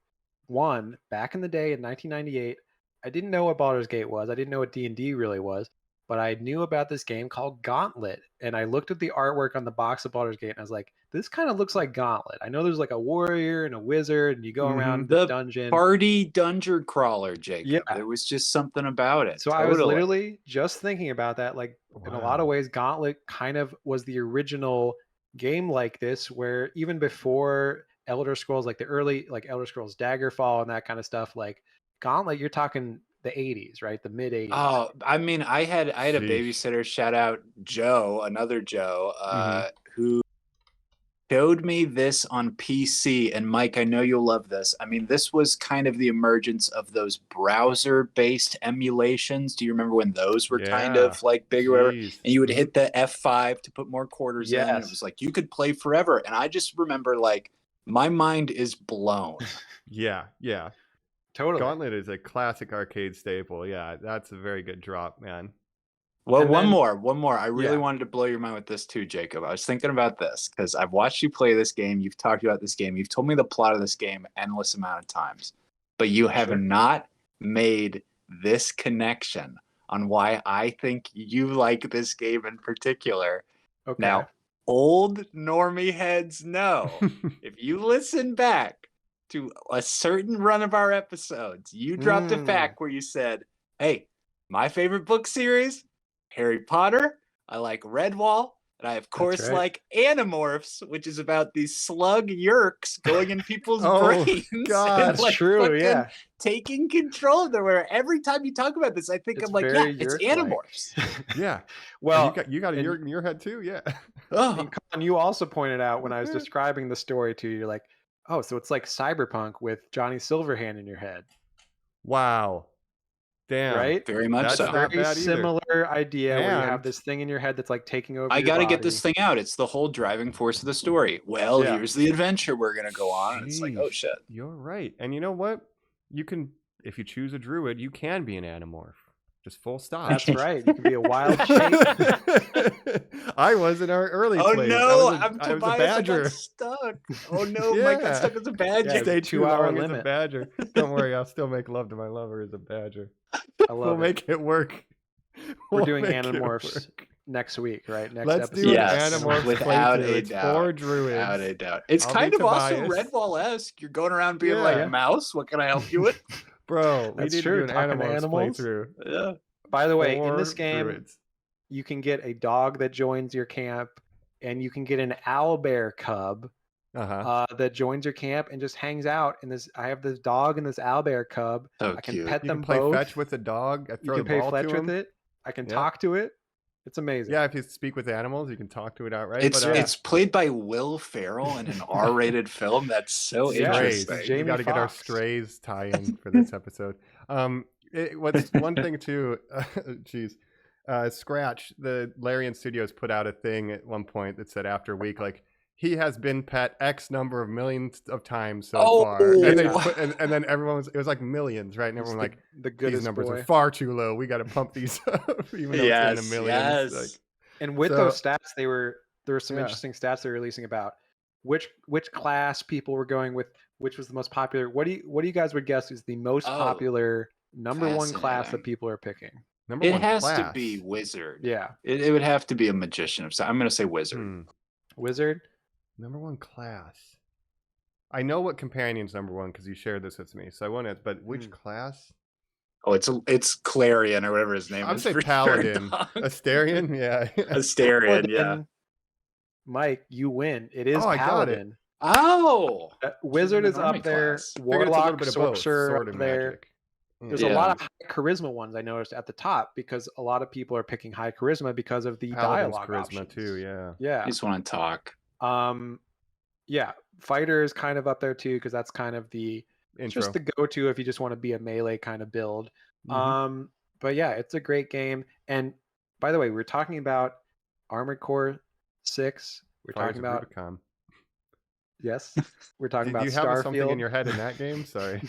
1 back in the day in 1998, I didn't know what Baldur's Gate was. I didn't know what D&D really was, but I knew about this game called Gauntlet. And I looked at the artwork on the box of Baldur's Gate and I was like, this kind of looks like Gauntlet. I know there's like a warrior and a wizard and you go around the dungeon. Party dungeon crawler, Jacob. Yeah. There was just something about it. So I was literally just thinking about that. Like in a lot of ways, Gauntlet kind of was the original game like this, where even before Elder Scrolls, like the early, like Elder Scrolls Daggerfall and that kind of stuff, like Gauntlet, you're talking the 80s, right? The mid 80s. Oh, I mean, I had a babysitter, shout out Joe, another Joe, who showed me this on PC. And Mike, I know you'll love this. I mean, this was kind of the emergence of those browser-based emulations. Do you remember when those were kind of like big or whatever? And you would hit the F5 to put more quarters in. And it was like, you could play forever. And I just remember like, my mind is blown. Yeah. Totally. Gauntlet is a classic arcade staple. Yeah, that's a very good drop, man. Well, one more. I really wanted to blow your mind with this too, Jacob. I was thinking about this because I've watched you play this game. You've talked about this game. You've told me the plot of this game endless amount of times, but you have not made this connection on why I think you like this game in particular. Okay. Now, old normie heads know if you listen back to a certain run of our episodes, you dropped a fact where you said, hey, my favorite book series, Harry Potter, I like Redwall, and I of course like Animorphs, which is about these slug yerks going in people's brains. God, and, that's like, true, yeah. Taking control of them. Where every time you talk about this, I think It's I'm like, very it's Yerk-like. Animorphs. Yeah. Well, you got a year in your head too? Yeah. and Colin, you also pointed out when I was describing the story to you, you're like, oh, so it's like Cyberpunk with Johnny Silverhand in your head. Wow. Damn. Right? Very much That's so. not Very bad either. similar idea where you have And- this thing in your head that's like taking over I your got to get body. this thing out. It's the whole driving force of the story. Well, here's the adventure we're going to go on. And it's like, oh, Jeez. shit. You're right. And you know what? You can, if you choose a druid, you can be an animorph. Just full stop. That's right. You can be a wild shape. I was in our early Oh plays. no, I was a Tobias, I badger. got stuck. Oh no, Mike got stuck as a badger. Yeah. Stay 2 too hour long as a limit. badger. Don't worry, I'll still make love to my lover as a badger. I We'll love it. make it work. We're We'll doing make it Animorphs work. next week, right? Next Let's episode. do an Yes, Animorphs without playthrough. a It's doubt. 4 druids. Without a doubt. It's I'll kind be of also Tobias. Redwall-esque. You're going around being Yeah. like, Mouse, what can I help you with? Bro, we That's need true, to do an talking to Animorphs animals. playthrough. Yeah. By the way, in 4 this game, druids. you can get a dog that joins your camp, and you can get an owlbear cub that joins your camp and just hangs out. And this, I have this dog and this owlbear cub. So I can cute. pet You them can play both. fetch with the dog. You throw can the play ball fetch to with him. it. I can Yeah. talk to it. It's amazing. Yeah, if you speak with animals, you can talk to it outright. It's played by Will Ferrell in an R-rated film. That's so Strays. interesting. We got to get our Strays tie-in for this episode. What's one thing too? Geez, Scratch, the Larian Studios put out a thing at one point that said after a week, like, he has been pet X number of millions of times so far, and then it was like millions, right? And everyone like, these numbers are far too low. We got to pump these up, even though it's in the millions. Like, and with those stats, there were some interesting stats they were releasing about which class people were going with, which was the most popular. What do you guys would guess is the most popular number one class that people are picking? It has to be wizard. Yeah, it would have to be a magician of some. I'm going to say wizard. Wizard. Number one class. I know what companion's number one because you shared this with me, so I want to. But which class? Oh, it's Clarion or whatever his name is. I'd say Paladin. Astarion, yeah. Astarion, yeah. Mike, you win. It is Paladin. Oh, Wizard is up there. Warlock, Sorcerer up there. Magic. There's a lot of high charisma ones I noticed at the top because a lot of people are picking high charisma because of the Paladin's dialogue charisma options. too. Yeah. I just want to talk. Fighter is kind of up there too because that's kind of the intro. Just the go-to if you just want to be a melee kind of build. But yeah, it's a great game. And by the way, we're talking about Armored Core 6. We're talking about Rubicon. Yes, we're talking about Starfield. Do you have something in your head in that game? Sorry.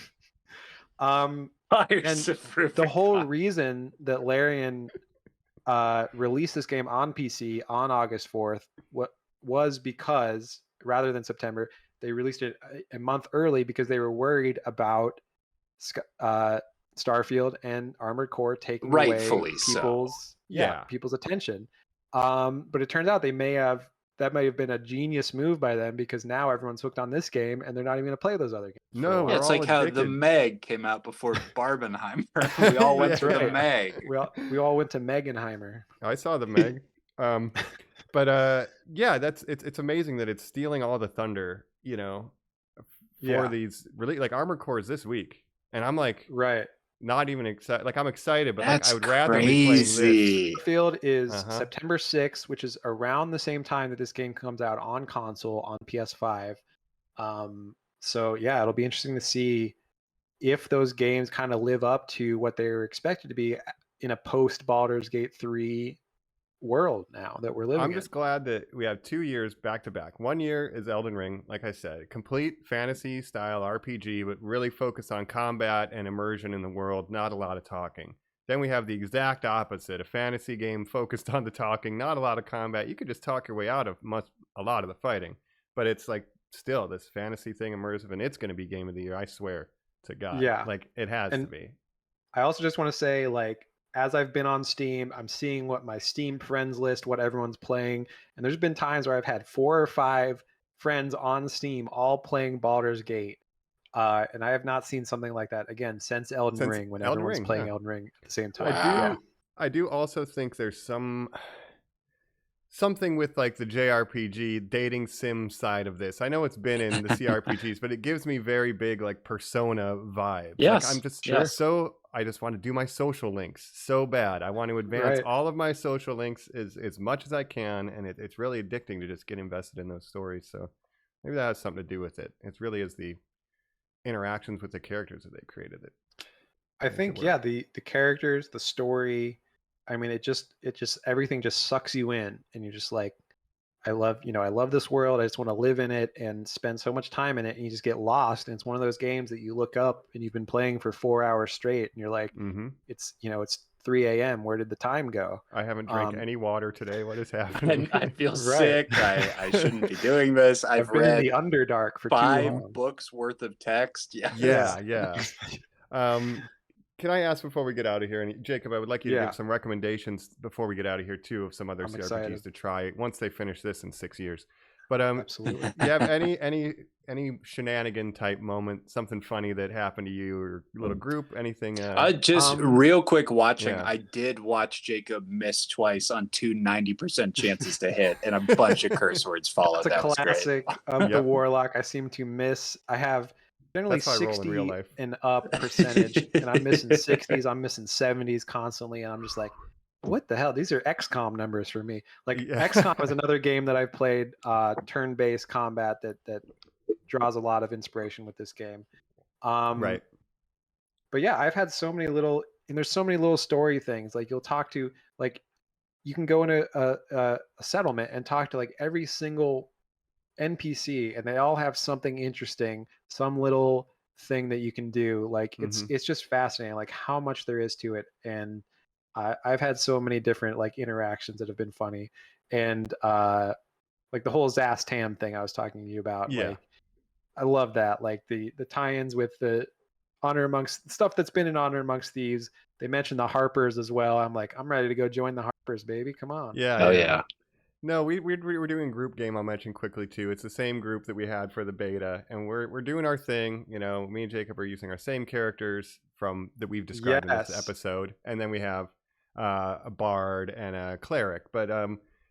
And the whole reason that Larian released this game on PC on August 4th was because rather than September, they released it a month early because they were worried about Starfield and Armored Core taking away people's attention. But it turns out that may have been a genius move by them because now everyone's hooked on this game and they're not even going to play those other games. No, it's like how the Meg came out before Barbenheimer. We all went to the Meg. We all went to Megenheimer. I saw the Meg. But it's amazing that it's stealing all the thunder, for these really like Armored Core is this week, and I'm like, not even excited. Like I'm excited, but I would rather be playing this. Starfield is September 6th, which is around the same time that this game comes out on console on PS5. So yeah, it'll be interesting to see if those games kind of live up to what they were expected to be in a post Baldur's Gate 3 world now that we're living in. I'm just glad that we have 2 years back to back. 1 year is Elden Ring, like I said, complete fantasy style RPG, but really focused on combat and immersion in the world, not a lot of talking. Then we have the exact opposite, a fantasy game focused on the talking, not a lot of combat. You could just talk your way out of a lot of the fighting, but it's like still this fantasy thing, immersive, and it's going to be game of the year, I swear to God. Yeah, like it has to be. I also just want to say, like, as I've been on Steam, I'm seeing what my Steam friends list, what everyone's playing. And there's been times where I've had 4 or 5 friends on Steam all playing Baldur's Gate. And I have not seen something like that, again, since Elden Ring, when everyone's playing Elden Ring at the same time. I do also think there's something with like the JRPG dating sim side of this. I know it's been in the CRPGs, but it gives me very big like Persona vibes. Yes. Like, I'm just I just want to do my social links so bad. I want to advance all of my social links as much as I can, and it's really addicting to just get invested in those stories. So maybe that has something to do with it. It really is the interactions with the characters that they created. I think the characters, the story. I mean, it just everything just sucks you in, and you're just like, I love this world. I just want to live in it and spend so much time in it, and you just get lost. And it's one of those games that you look up and you've been playing for 4 hours straight, and you're like, it's 3 a.m. Where did the time go? I haven't drank any water today. What is happening? I feel sick. I shouldn't be doing this. I've read in the Underdark for 5 books worth of text. Yeah. Can I ask before we get out of here, and Jacob, I would like you to give some recommendations before we get out of here too of some other CRPGs to try once they finish this in 6 years. But absolutely, you have any shenanigan type moment, something funny that happened to you or your little group, anything? Just real quick watching. I did watch Jacob miss twice on 2 90% chances to hit, and a bunch of curse words followed. That's a classic of the Warlock. I seem to miss. I have generally 60 and up percentage, and I'm missing 60s, I'm missing 70s constantly, and I'm just like, what the hell? These are XCOM numbers for me. Like XCOM is another game that I've played, turn-based combat that draws a lot of inspiration with this game. Right. But yeah, I've had so many little, and there's so many little story things. Like you'll talk to, like, you can go into a settlement and talk to like every single NPC, and they all have something interesting, some little thing that you can do. Like it's just fascinating, like how much there is to it. And I've had so many different like interactions that have been funny, and like the whole Zast Tam thing I was talking to you about. Yeah. Like, I love that. Like the tie-ins with the Honor Amongst stuff that's been in Honor Amongst Thieves. They mentioned the Harpers as well. I'm like, I'm ready to go join the Harpers, baby. Come on. Yeah. Oh yeah. No, we're doing group game. I'll mention quickly too. It's the same group that we had for the beta, and we're doing our thing. You know, me and Jacob are using our same characters from that we've described in this episode, and then we have a bard and a cleric. But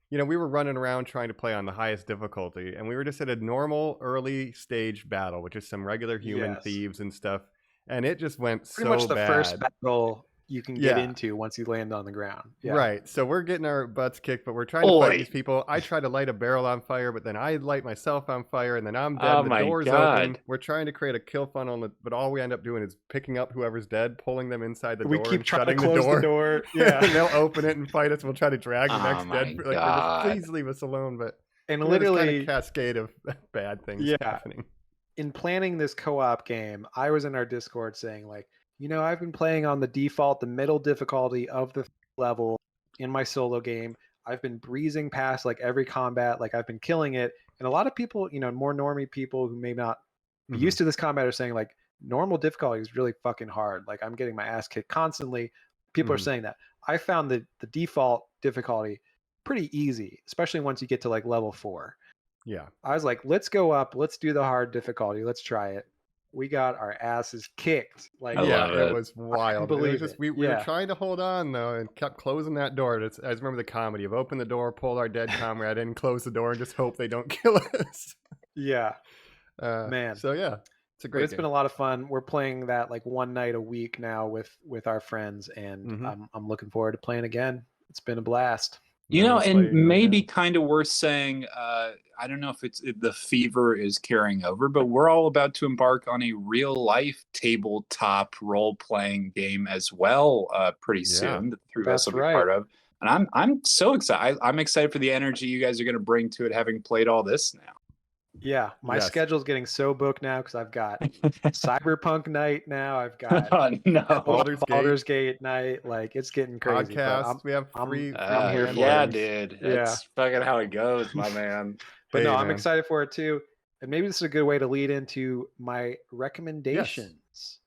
you know, we were running around trying to play on the highest difficulty, and we were just at a normal early stage battle, which is some regular human thieves and stuff, and it just went pretty much the bad. First battle you can get into once you land on the ground. Yeah. Right. So we're getting our butts kicked, but we're trying to fight these people. I try to light a barrel on fire, but then I light myself on fire, and then I'm dead. Oh the my door's God. open. We're trying to create a kill funnel, but all we end up doing is picking up whoever's dead, pulling them inside the door, keep and trying to shutting close the door. Yeah. And they'll open it and fight us. We'll try to drag the next my dead. Like, God. please leave us alone. But And you know, there's literally kind of cascade of bad things happening. In planning this co-op game, I was in our Discord saying like, you know, I've been playing on the default, the middle difficulty of the level in my solo game. I've been breezing past like every combat, like I've been killing it. And a lot of people, you know, more normie people who may not be used to this combat are saying like, normal difficulty is really fucking hard. Like I'm getting my ass kicked constantly. People are saying that. I found the default difficulty pretty easy, especially once you get to like level 4. Yeah. I was like, let's go up. Let's do the hard difficulty. Let's try it. We got our asses kicked. Like, it was wild. It was just, we were Yeah. trying to hold on though, and kept closing that door. I just remember the comedy of open the door, pull our dead comrade in, close the door, and just hope they don't kill us. Yeah. Man. So yeah, it's a great. It's been a lot of fun. We're playing that like one night a week now with our friends, and I'm looking forward to playing again. It's been a blast. You know, and maybe kind of worth saying, I don't know if the fever is carrying over, but we're all about to embark on a real life tabletop role playing game as well pretty soon that the three of us will be part of. And I'm so excited. I'm excited for the energy you guys are going to bring to it, having played all this now. Yeah, my schedule's getting so booked now because I've got Cyberpunk night now. I've got Baldur's Gate night. Like it's getting crazy. Podcast. We have 3. I'm here for yeah, it. dude. Yeah. That's fucking how it goes, my man. But I'm excited for it too. And maybe this is a good way to lead into my recommendations. Yes.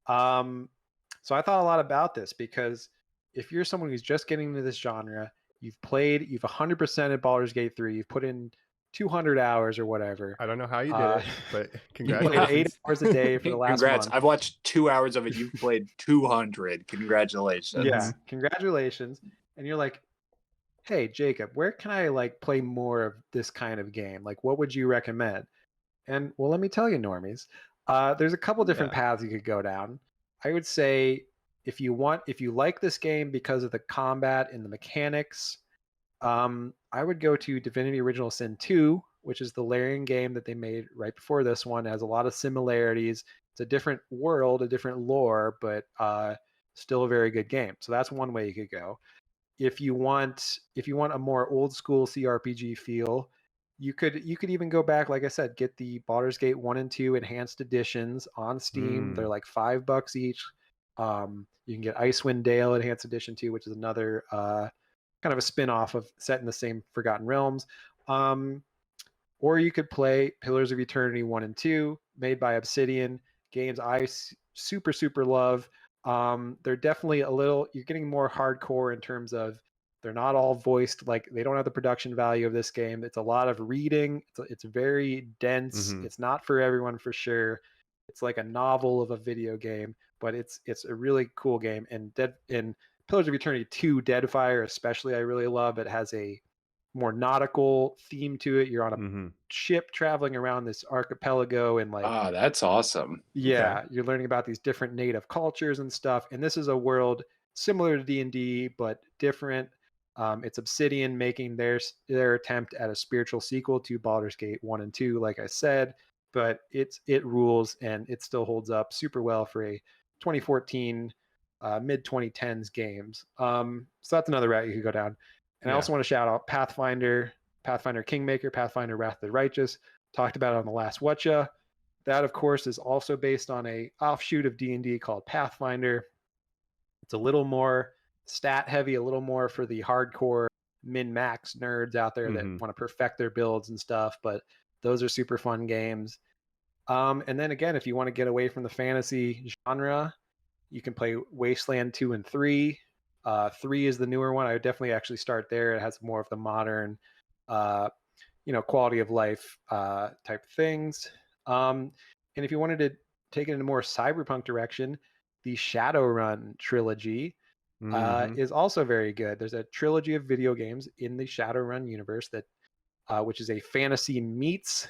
So I thought a lot about this because if you're someone who's just getting into this genre, you've 100%ed Baldur's Gate 3, you've put in 200 hours or whatever. I don't know how you did it, but congratulations. You played 8 hours a day for the last month. I've watched 2 hours of it. You've played 200. Congratulations. Yeah, congratulations. And you're like, hey, Jacob, where can I like play more of this kind of game? Like, what would you recommend? And well, let me tell you, normies, there's a couple different paths you could go down. I would say if you like this game because of the combat and the mechanics, I would go to Divinity Original Sin 2, which is the Larian game that they made right before this one. It has a lot of similarities. It's a different world, a different lore, but still a very good game. So that's one way you could go. If you want a more old school CRPG feel, you could even go back, like I said, get the Baldur's Gate 1 and 2 enhanced editions on Steam. They're like $5 each. You can get Icewind Dale enhanced edition 2, which is another kind of a spin-off of set in the same Forgotten Realms. Or you could play Pillars of Eternity 1 and 2, made by Obsidian, games I super love. They're definitely you're getting more hardcore in terms of they're not all voiced, like they don't have the production value of this game. It's a lot of reading. It's very dense. It's not for everyone for sure. It's like a novel of a video game, but it's a really cool game. And Pillars of Eternity 2, Deadfire especially, I really love. It has a more nautical theme to it. You're on a ship traveling around this archipelago and like that's awesome. Yeah, you're learning about these different native cultures and stuff. And this is a world similar to D&D but different. It's Obsidian making their attempt at a spiritual sequel to Baldur's Gate 1 and 2, like I said, but it rules and it still holds up super well for a 2014 mid 2010s games. So that's another route you could go down. And I also want to shout out Pathfinder Kingmaker, Pathfinder Wrath of the Righteous. Talked about it on the last Whatcha. That, of course, is also based on a offshoot of D&D called Pathfinder. It's a little more stat heavy, a little more for the hardcore min-max nerds out there that want to perfect their builds and stuff, but those are super fun games. And then again, if you want to get away from the fantasy genre, you can play Wasteland 2 and 3. 3 is the newer one. I would definitely actually start there. It has more of the modern, quality of life type things. And if you wanted to take it in a more cyberpunk direction, the Shadowrun trilogy is also very good. There's a trilogy of video games in the Shadowrun universe that, which is a fantasy meets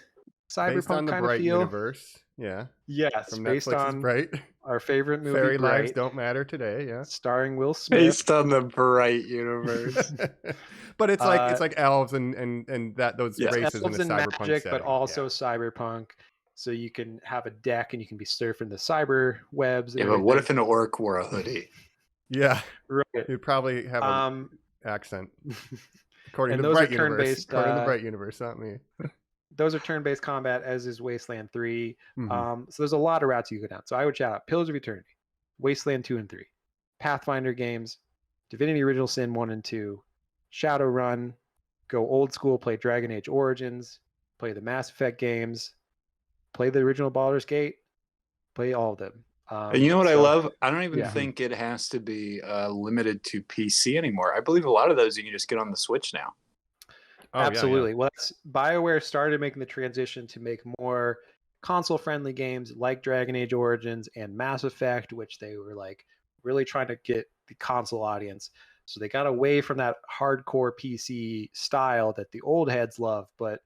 cyberpunk kind of feel. Universe. Yeah. Yes, From based Netflix's on Bright. Our favorite movie, Fairy Bright, Lives Don't Matter Today. Yeah. starring Will Smith. Based on the Bright universe. But it's like elves and that those races elves in the and cyberpunk magic, setting. but also cyberpunk. So you can have a deck and you can be surfing the cyber webs. Yeah, but what if an orc wore a hoodie? Yeah, right. you'd probably have an accent. According to the those Bright are universe. turn-based, According to the Bright universe, not me. Those are turn-based combat, as is Wasteland 3. So there's a lot of routes you go down. So I would shout out Pillars of Eternity, Wasteland 2 and 3, Pathfinder games, Divinity Original Sin 1 and 2, Shadowrun, go old school, play Dragon Age Origins, play the Mass Effect games, play the original Baldur's Gate, play all of them. And you know what I love? I don't even think it has to be limited to PC anymore. I believe a lot of those you can just get on the Switch now. Oh, absolutely. Yeah. Well, BioWare started making the transition to make more console-friendly games like Dragon Age Origins and Mass Effect, which they were like really trying to get the console audience. So they got away from that hardcore PC style that the old heads love, but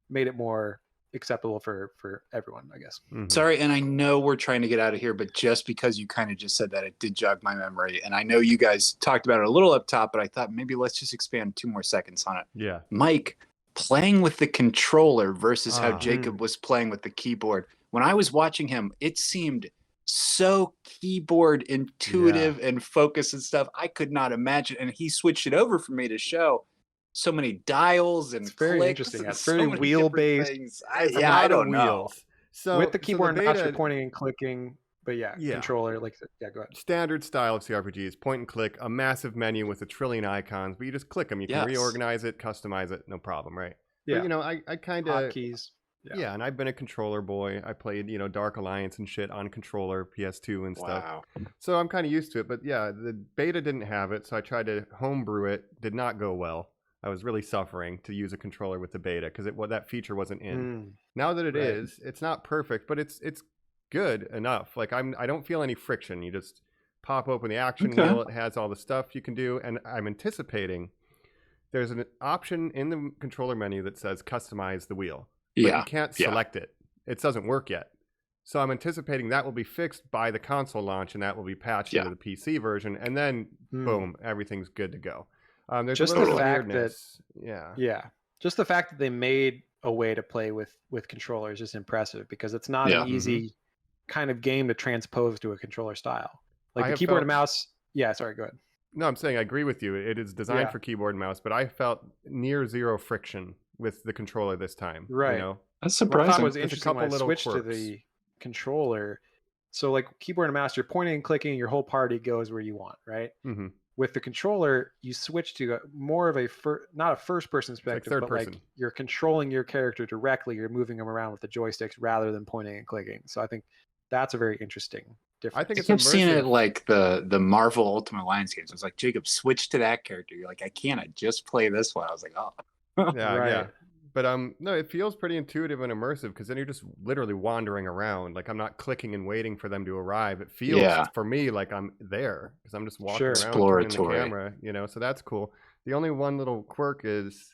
made it more acceptable for everyone, I guess. Sorry, and I know we're trying to get out of here, but just because you kind of just said that, it did jog my memory. And I know you guys talked about it a little up top, but I thought maybe let's just expand 2 more seconds on it. Yeah. Mike, playing with the controller versus how Jacob was playing with the keyboard. When I was watching him, it seemed so keyboard intuitive and focused and stuff. I could not imagine. And he switched it over for me to show so many dials and it's very clicks. Interesting. It's So very many wheel different based. things. I don't know. So with the keyboard and mouse, beta, you're pointing and clicking. But controller, go ahead. Standard style of CRPGs, point and click, a massive menu with a trillion icons, but you just click them. You can reorganize it, customize it, no problem, right? Yeah. But, I kind of... Hotkeys. Yeah, and I've been a controller boy. I played, Dark Alliance and shit on controller, PS2 and stuff. Wow. So I'm kind of used to it. But yeah, the beta didn't have it, so I tried to homebrew it. Did not go well. I was really suffering to use a controller with the beta because that feature wasn't in. Now that it is, it's not perfect, but it's good enough. Like I don't feel any friction. You just pop open the action wheel. It has all the stuff you can do, and I'm anticipating there's an option in the controller menu that says customize the wheel. But you can't select it. It doesn't work yet. So I'm anticipating that will be fixed by the console launch, and that will be patched into the PC version, and then boom, everything's good to go. There's just a little the fact weirdness. Just the fact that they made a way to play with controllers is impressive because it's not an easy kind of game to transpose to a controller style. Like the keyboard and mouse. Yeah, sorry, go ahead. No, I'm saying I agree with you. It is designed for keyboard and mouse, but I felt near zero friction with the controller this time. Right. That's surprising. What I thought was interesting when I switched to the controller. So like keyboard and mouse, you're pointing and clicking, your whole party goes where you want, right? Mm-hmm. With the controller, you switch to more of a not a first-person perspective, like but person. like you're controlling your character directly. You're moving them around with the joysticks rather than pointing and clicking. So I think that's a very interesting difference. I think it's kept seeing it like the Marvel Ultimate Alliance games. I was like, Jacob, switch to that character. You're like, I can't. I just play this one. I was like, oh. Yeah. But no, it feels pretty intuitive and immersive because then you're just literally wandering around. Like I'm not clicking and waiting for them to arrive. It feels for me like I'm there because I'm just walking around turning the camera, So that's cool. The only one little quirk is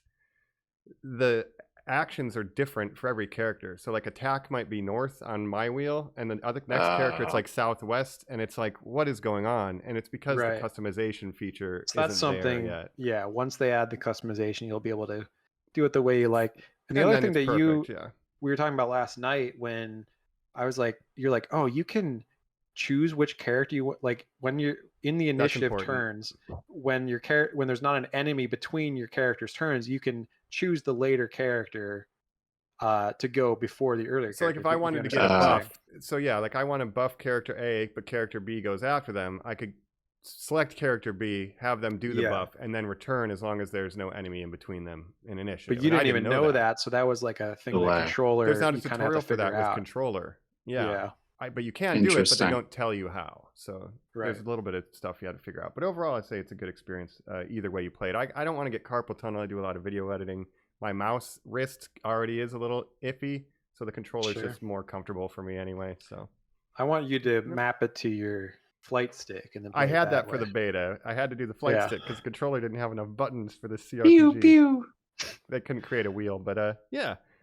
the actions are different for every character. So like attack might be north on my wheel, and the other next character it's like southwest, and it's like, what is going on? And it's because the customization feature so that's isn't something there yet. Yeah, once they add the customization, you'll be able to do it the way you like. And the other thing that we were talking about last night, when I was like, you're like, oh, you can choose which character you like when you're in the initiative turns, when there's not an enemy between your character's turns, you can choose the later character to go before the earlier so character. Like if I wanted to get a buff, so yeah, like I want to buff character A, but character B goes after them, I could select character B, have them do the buff, and then return as long as there's no enemy in between them in initiative. But you didn't even know that, so that was like a thing that controller. There's not a tutorial for that with controller. Yeah. But you can do it, but they don't tell you how. So there's a little bit of stuff you have to figure out. But overall, I'd say it's a good experience either way you play it. I don't want to get carpal tunnel. I do a lot of video editing. My mouse wrist already is a little iffy, so the controller's just more comfortable for me anyway. So I want you to map it to your flight stick, and then I had that for the beta. I had to do the flight stick because the controller didn't have enough buttons for the CRPG. Pew pew. They couldn't create a wheel, but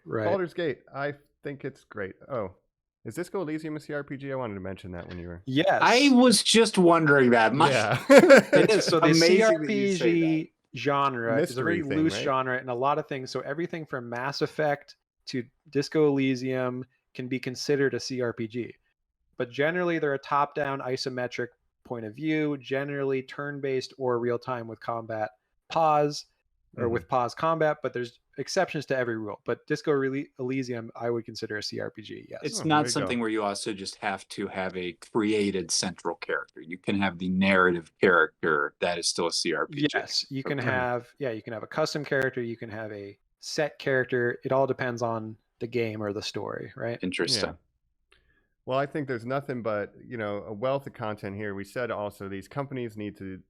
Baldur's Gate. I think it's great. Oh, is Disco Elysium a CRPG? I wanted to mention that when you were. Yes, I was just wondering that. It is. So the CRPG genre is a very loose genre in a lot of things. So everything from Mass Effect to Disco Elysium can be considered a CRPG. But generally, they're a top-down isometric point of view, generally turn-based or real-time with combat pause, or with pause combat, but there's exceptions to every rule. But Disco Elysium, I would consider a CRPG, yes. It's not something where you also just have to have a created central character. You can have the narrative character that is still a CRPG. Yes, you can have a custom character, you can have a set character. It all depends on the game or the story, right? Interesting. Yeah. Well, I think there's nothing but, a wealth of content here. We said also these companies need to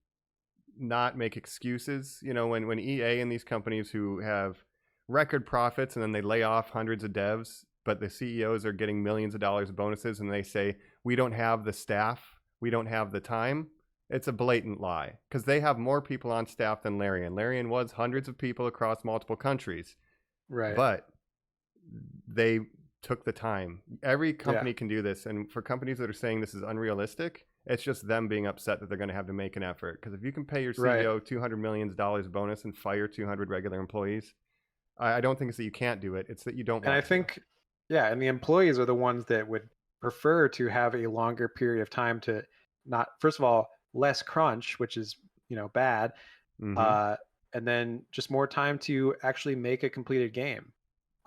not make excuses. When EA and these companies who have record profits and then they lay off hundreds of devs, but the CEOs are getting millions of dollars of bonuses and they say, we don't have the staff, we don't have the time. It's a blatant lie because they have more people on staff than Larian. Larian was hundreds of people across multiple countries. Right. But they took the time. Every company can do this. And for companies that are saying this is unrealistic, it's just them being upset that they're going to have to make an effort. Because if you can pay your CEO $200 million bonus and fire 200 regular employees, I don't think it's that you can't do it. It's that you don't want to. And I think, and the employees are the ones that would prefer to have a longer period of time to not, first of all, less crunch, which is, bad. And then just more time to actually make a completed game.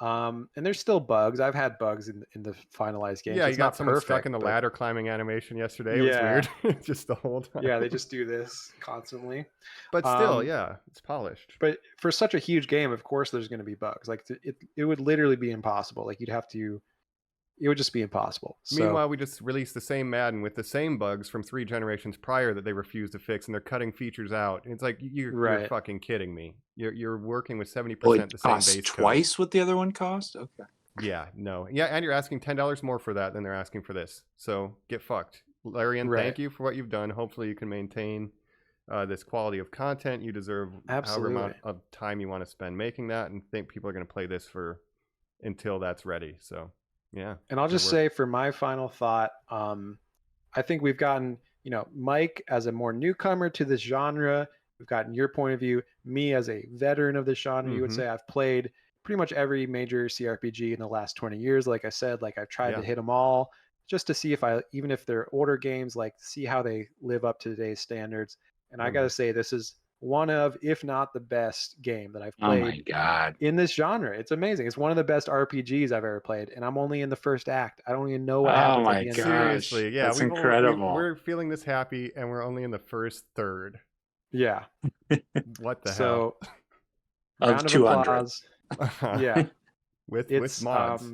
And there's still bugs. I've had bugs in the finalized game. Yeah, you got someone stuck in the ladder climbing animation yesterday. It was weird. Just the whole time. Yeah, they just do this constantly. But still, it's polished. But for such a huge game, of course, there's going to be bugs. Like it would literally be impossible. Like it would just be impossible. Meanwhile, we just released the same Madden with the same bugs from 3 generations prior that they refused to fix, and they're cutting features out. And it's like you're fucking kidding me. You're working with 70% the same base code. Twice what the other one cost? Okay. Yeah, no. Yeah, and you're asking $10 more for that than they're asking for this. So get fucked. Larian, thank you for what you've done. Hopefully you can maintain this quality of content. You deserve however amount of time you want to spend making that, and think people are going to play this until that's ready. So yeah. And I'll just say for my final thought, I think we've gotten, Mike as a more newcomer to this genre. We've gotten your point of view. Me as a veteran of this genre, you would say I've played pretty much every major CRPG in the last 20 years. Like I said, I've tried to hit them all just to see even if they're older games, see how they live up to today's standards. And I got to say, this is one of, if not the best game that I've played in this genre. It's amazing. It's one of the best RPGs I've ever played, and I'm only in the first act. I don't even know what happens at the end. Seriously, yeah, that's incredible. We're feeling this happy, and we're only in the first third. Yeah. What the hell? Of 200. Yeah. With mods.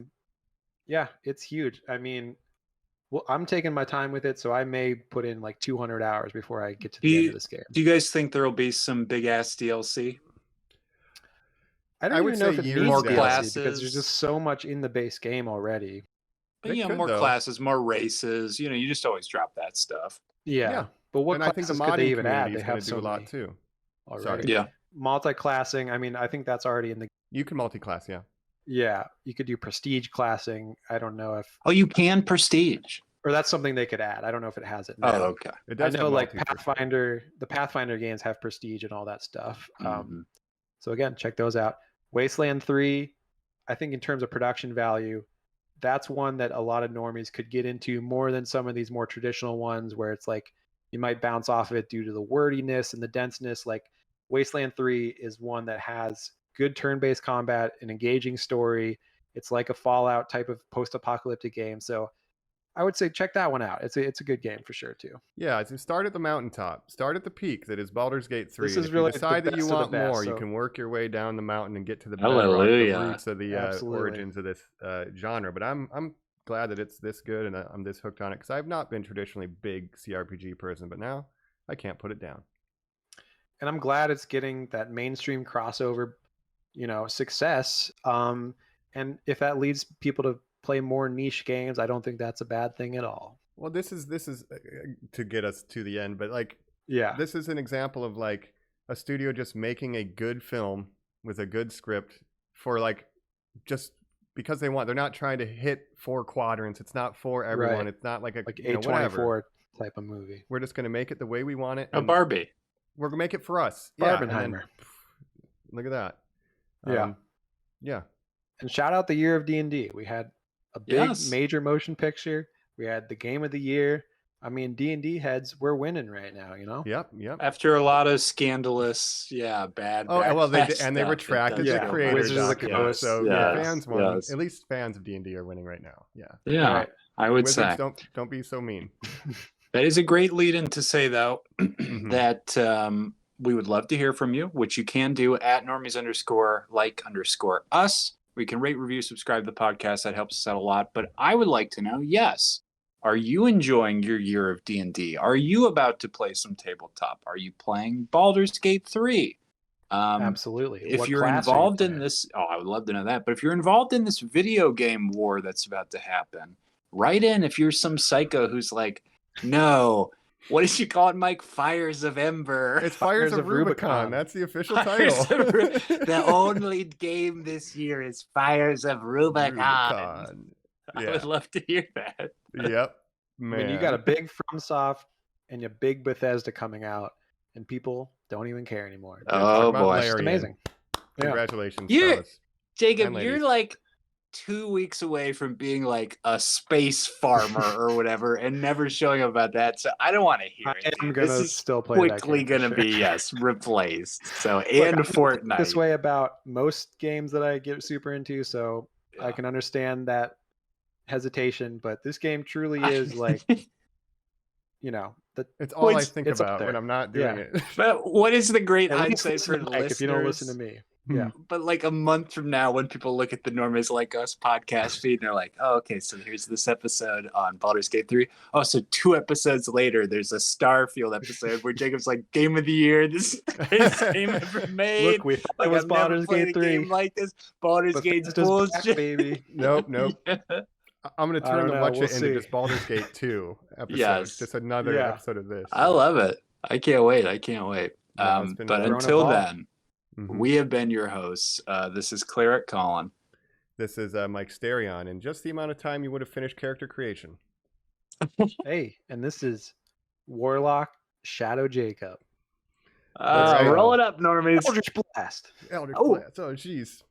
Yeah, it's huge. I mean, well, I'm taking my time with it, so I may put in 200 hours before I get to the end of this game. Do you guys think there will be some big ass DLC? I don't even know if it needs more DLC classes, because there's just so much in the base game already. But more classes, more races. You just always drop that stuff. Yeah. But what I think the could they even modding add? They community is have going to do a lot too. Already. Sorry. Yeah. Multi-classing. I mean, I think that's already in the. You can multi-class, yeah. Yeah, you could do prestige classing. I don't know if, Oh, you can prestige. or that's something they could add. I don't know if it has it now. Oh, okay. It I does know have like multi-prestige. Pathfinder, the Pathfinder games have prestige and all that stuff. Mhm. So again, check those out. Wasteland 3, I think in terms of production value, that's one that a lot of normies could get into more than some of these more traditional ones where it's like you might bounce off of it due to the wordiness and the denseness. Like Wasteland 3 is one that has good turn-based combat, an engaging story. It's like a Fallout type of post-apocalyptic game. So I would say check that one out. It's a good game for sure too. Yeah, so start at the mountaintop. Start at the peak that is Baldur's Gate 3. This And is if really you the decide that you best of the want more, best, you so- can work your way down the mountain and get to the bedrock, the Hallelujah. roots of the Absolutely. origins of this genre. But I'm glad that it's this good and I'm this hooked on it because I've not been traditionally big CRPG person, but now I can't put it down. And I'm glad it's getting that mainstream crossover, success. And if that leads people to play more niche games, I don't think that's a bad thing at all. Well, this is to get us to the end, but like Yeah. this is an example of like a studio just making a good film with a good script for like just because they want. They're not trying to hit 4 quadrants. It's not for everyone. Right. It's not like a Like whatever. A24 type of movie. We're just going to make it the way we want it. A and Barbie. We're going to make it for us. Yeah, and then, Barbenheimer. look at that. Yeah. Yeah. And shout out the year of D&D. We had a big Yes. major motion picture. We had the game of the year. I mean, D&D heads, we're winning right now, Yep. After a lot of scandalous, bad. Oh, well, they backlash and they stuff, it retracted does the feel creator Wizards of the document, Coast. so Yes, fans won. yes. At least fans of D&D are winning right now. Yeah. Yeah, Right. I would Wizards, say don't be so mean. that is a great lead-in to say though Mhm. that we would love to hear from you, which you can do at normies_like_us. We can rate, review, subscribe to the podcast. That helps us out a lot. But I would like to know, yes, are you enjoying your year of D&D? Are you about to play some tabletop? Are you playing Baldur's Gate 3? Absolutely. If What you're class are you involved in playing? this, I would love to know that. But if you're involved in this video game war that's about to happen, write in if you're some psycho who's like, no, what did you call it, Mike? Fires of Ember. It's Fires of Rubicon. Rubicon. That's the official Fires title. of the only game this year is Fires of Rubicon. Rubicon. I Yeah. would love to hear that. Yep. I Man. mean, you got a big FromSoft and a big Bethesda coming out, and people don't even care anymore. Yeah, talk Oh about boy. It's Larian. amazing. Yeah. Congratulations, You- fellas. Jacob, And you're ladies. like 2 weeks away from being like a space farmer or whatever and never showing up about that. So I don't want to hear I it. am dude. gonna This is still play that quickly game for going to sure. be, yes, replaced. So, Look, and I feel Fortnite. this way about most games that I get super into, so I Yeah. can understand that hesitation. But this game truly is like, It's all I Which- think it's up about when there. I'm not doing Yeah. it. But what is the great at least hindsight listen for to the Mike listeners? if you don't listen to me. Yeah. But like a month from now, when people look at the Normies Like Us podcast feed, they're like, oh, okay, so here's this episode on Baldur's Gate 3. Oh, so 2 episodes later, there's a Starfield episode where Jacob's like, game of the year. This is the greatest game ever made. Look, we thought Like, it was I've never Baldur's played Gate a 3. game like this. Baldur's Gate's Bethesda's back, bullshit. baby. Nope. Yeah. I'm going to I turn don't the know, Watch we'll It into see. just Baldur's Gate 2 episodes. Yes. Just another Yeah. episode of this. I love it. I can't wait. No, it's been But grown until up. then, Mhm. we have been your hosts. This is Cleric Colin. This is Mike Sterion, in just the amount of time you would have finished character creation. Hey, and this is Warlock Shadow Jacob. Let's go. Roll it up, Normies. Eldritch Blast. Elder Oh. Class. Oh, jeez.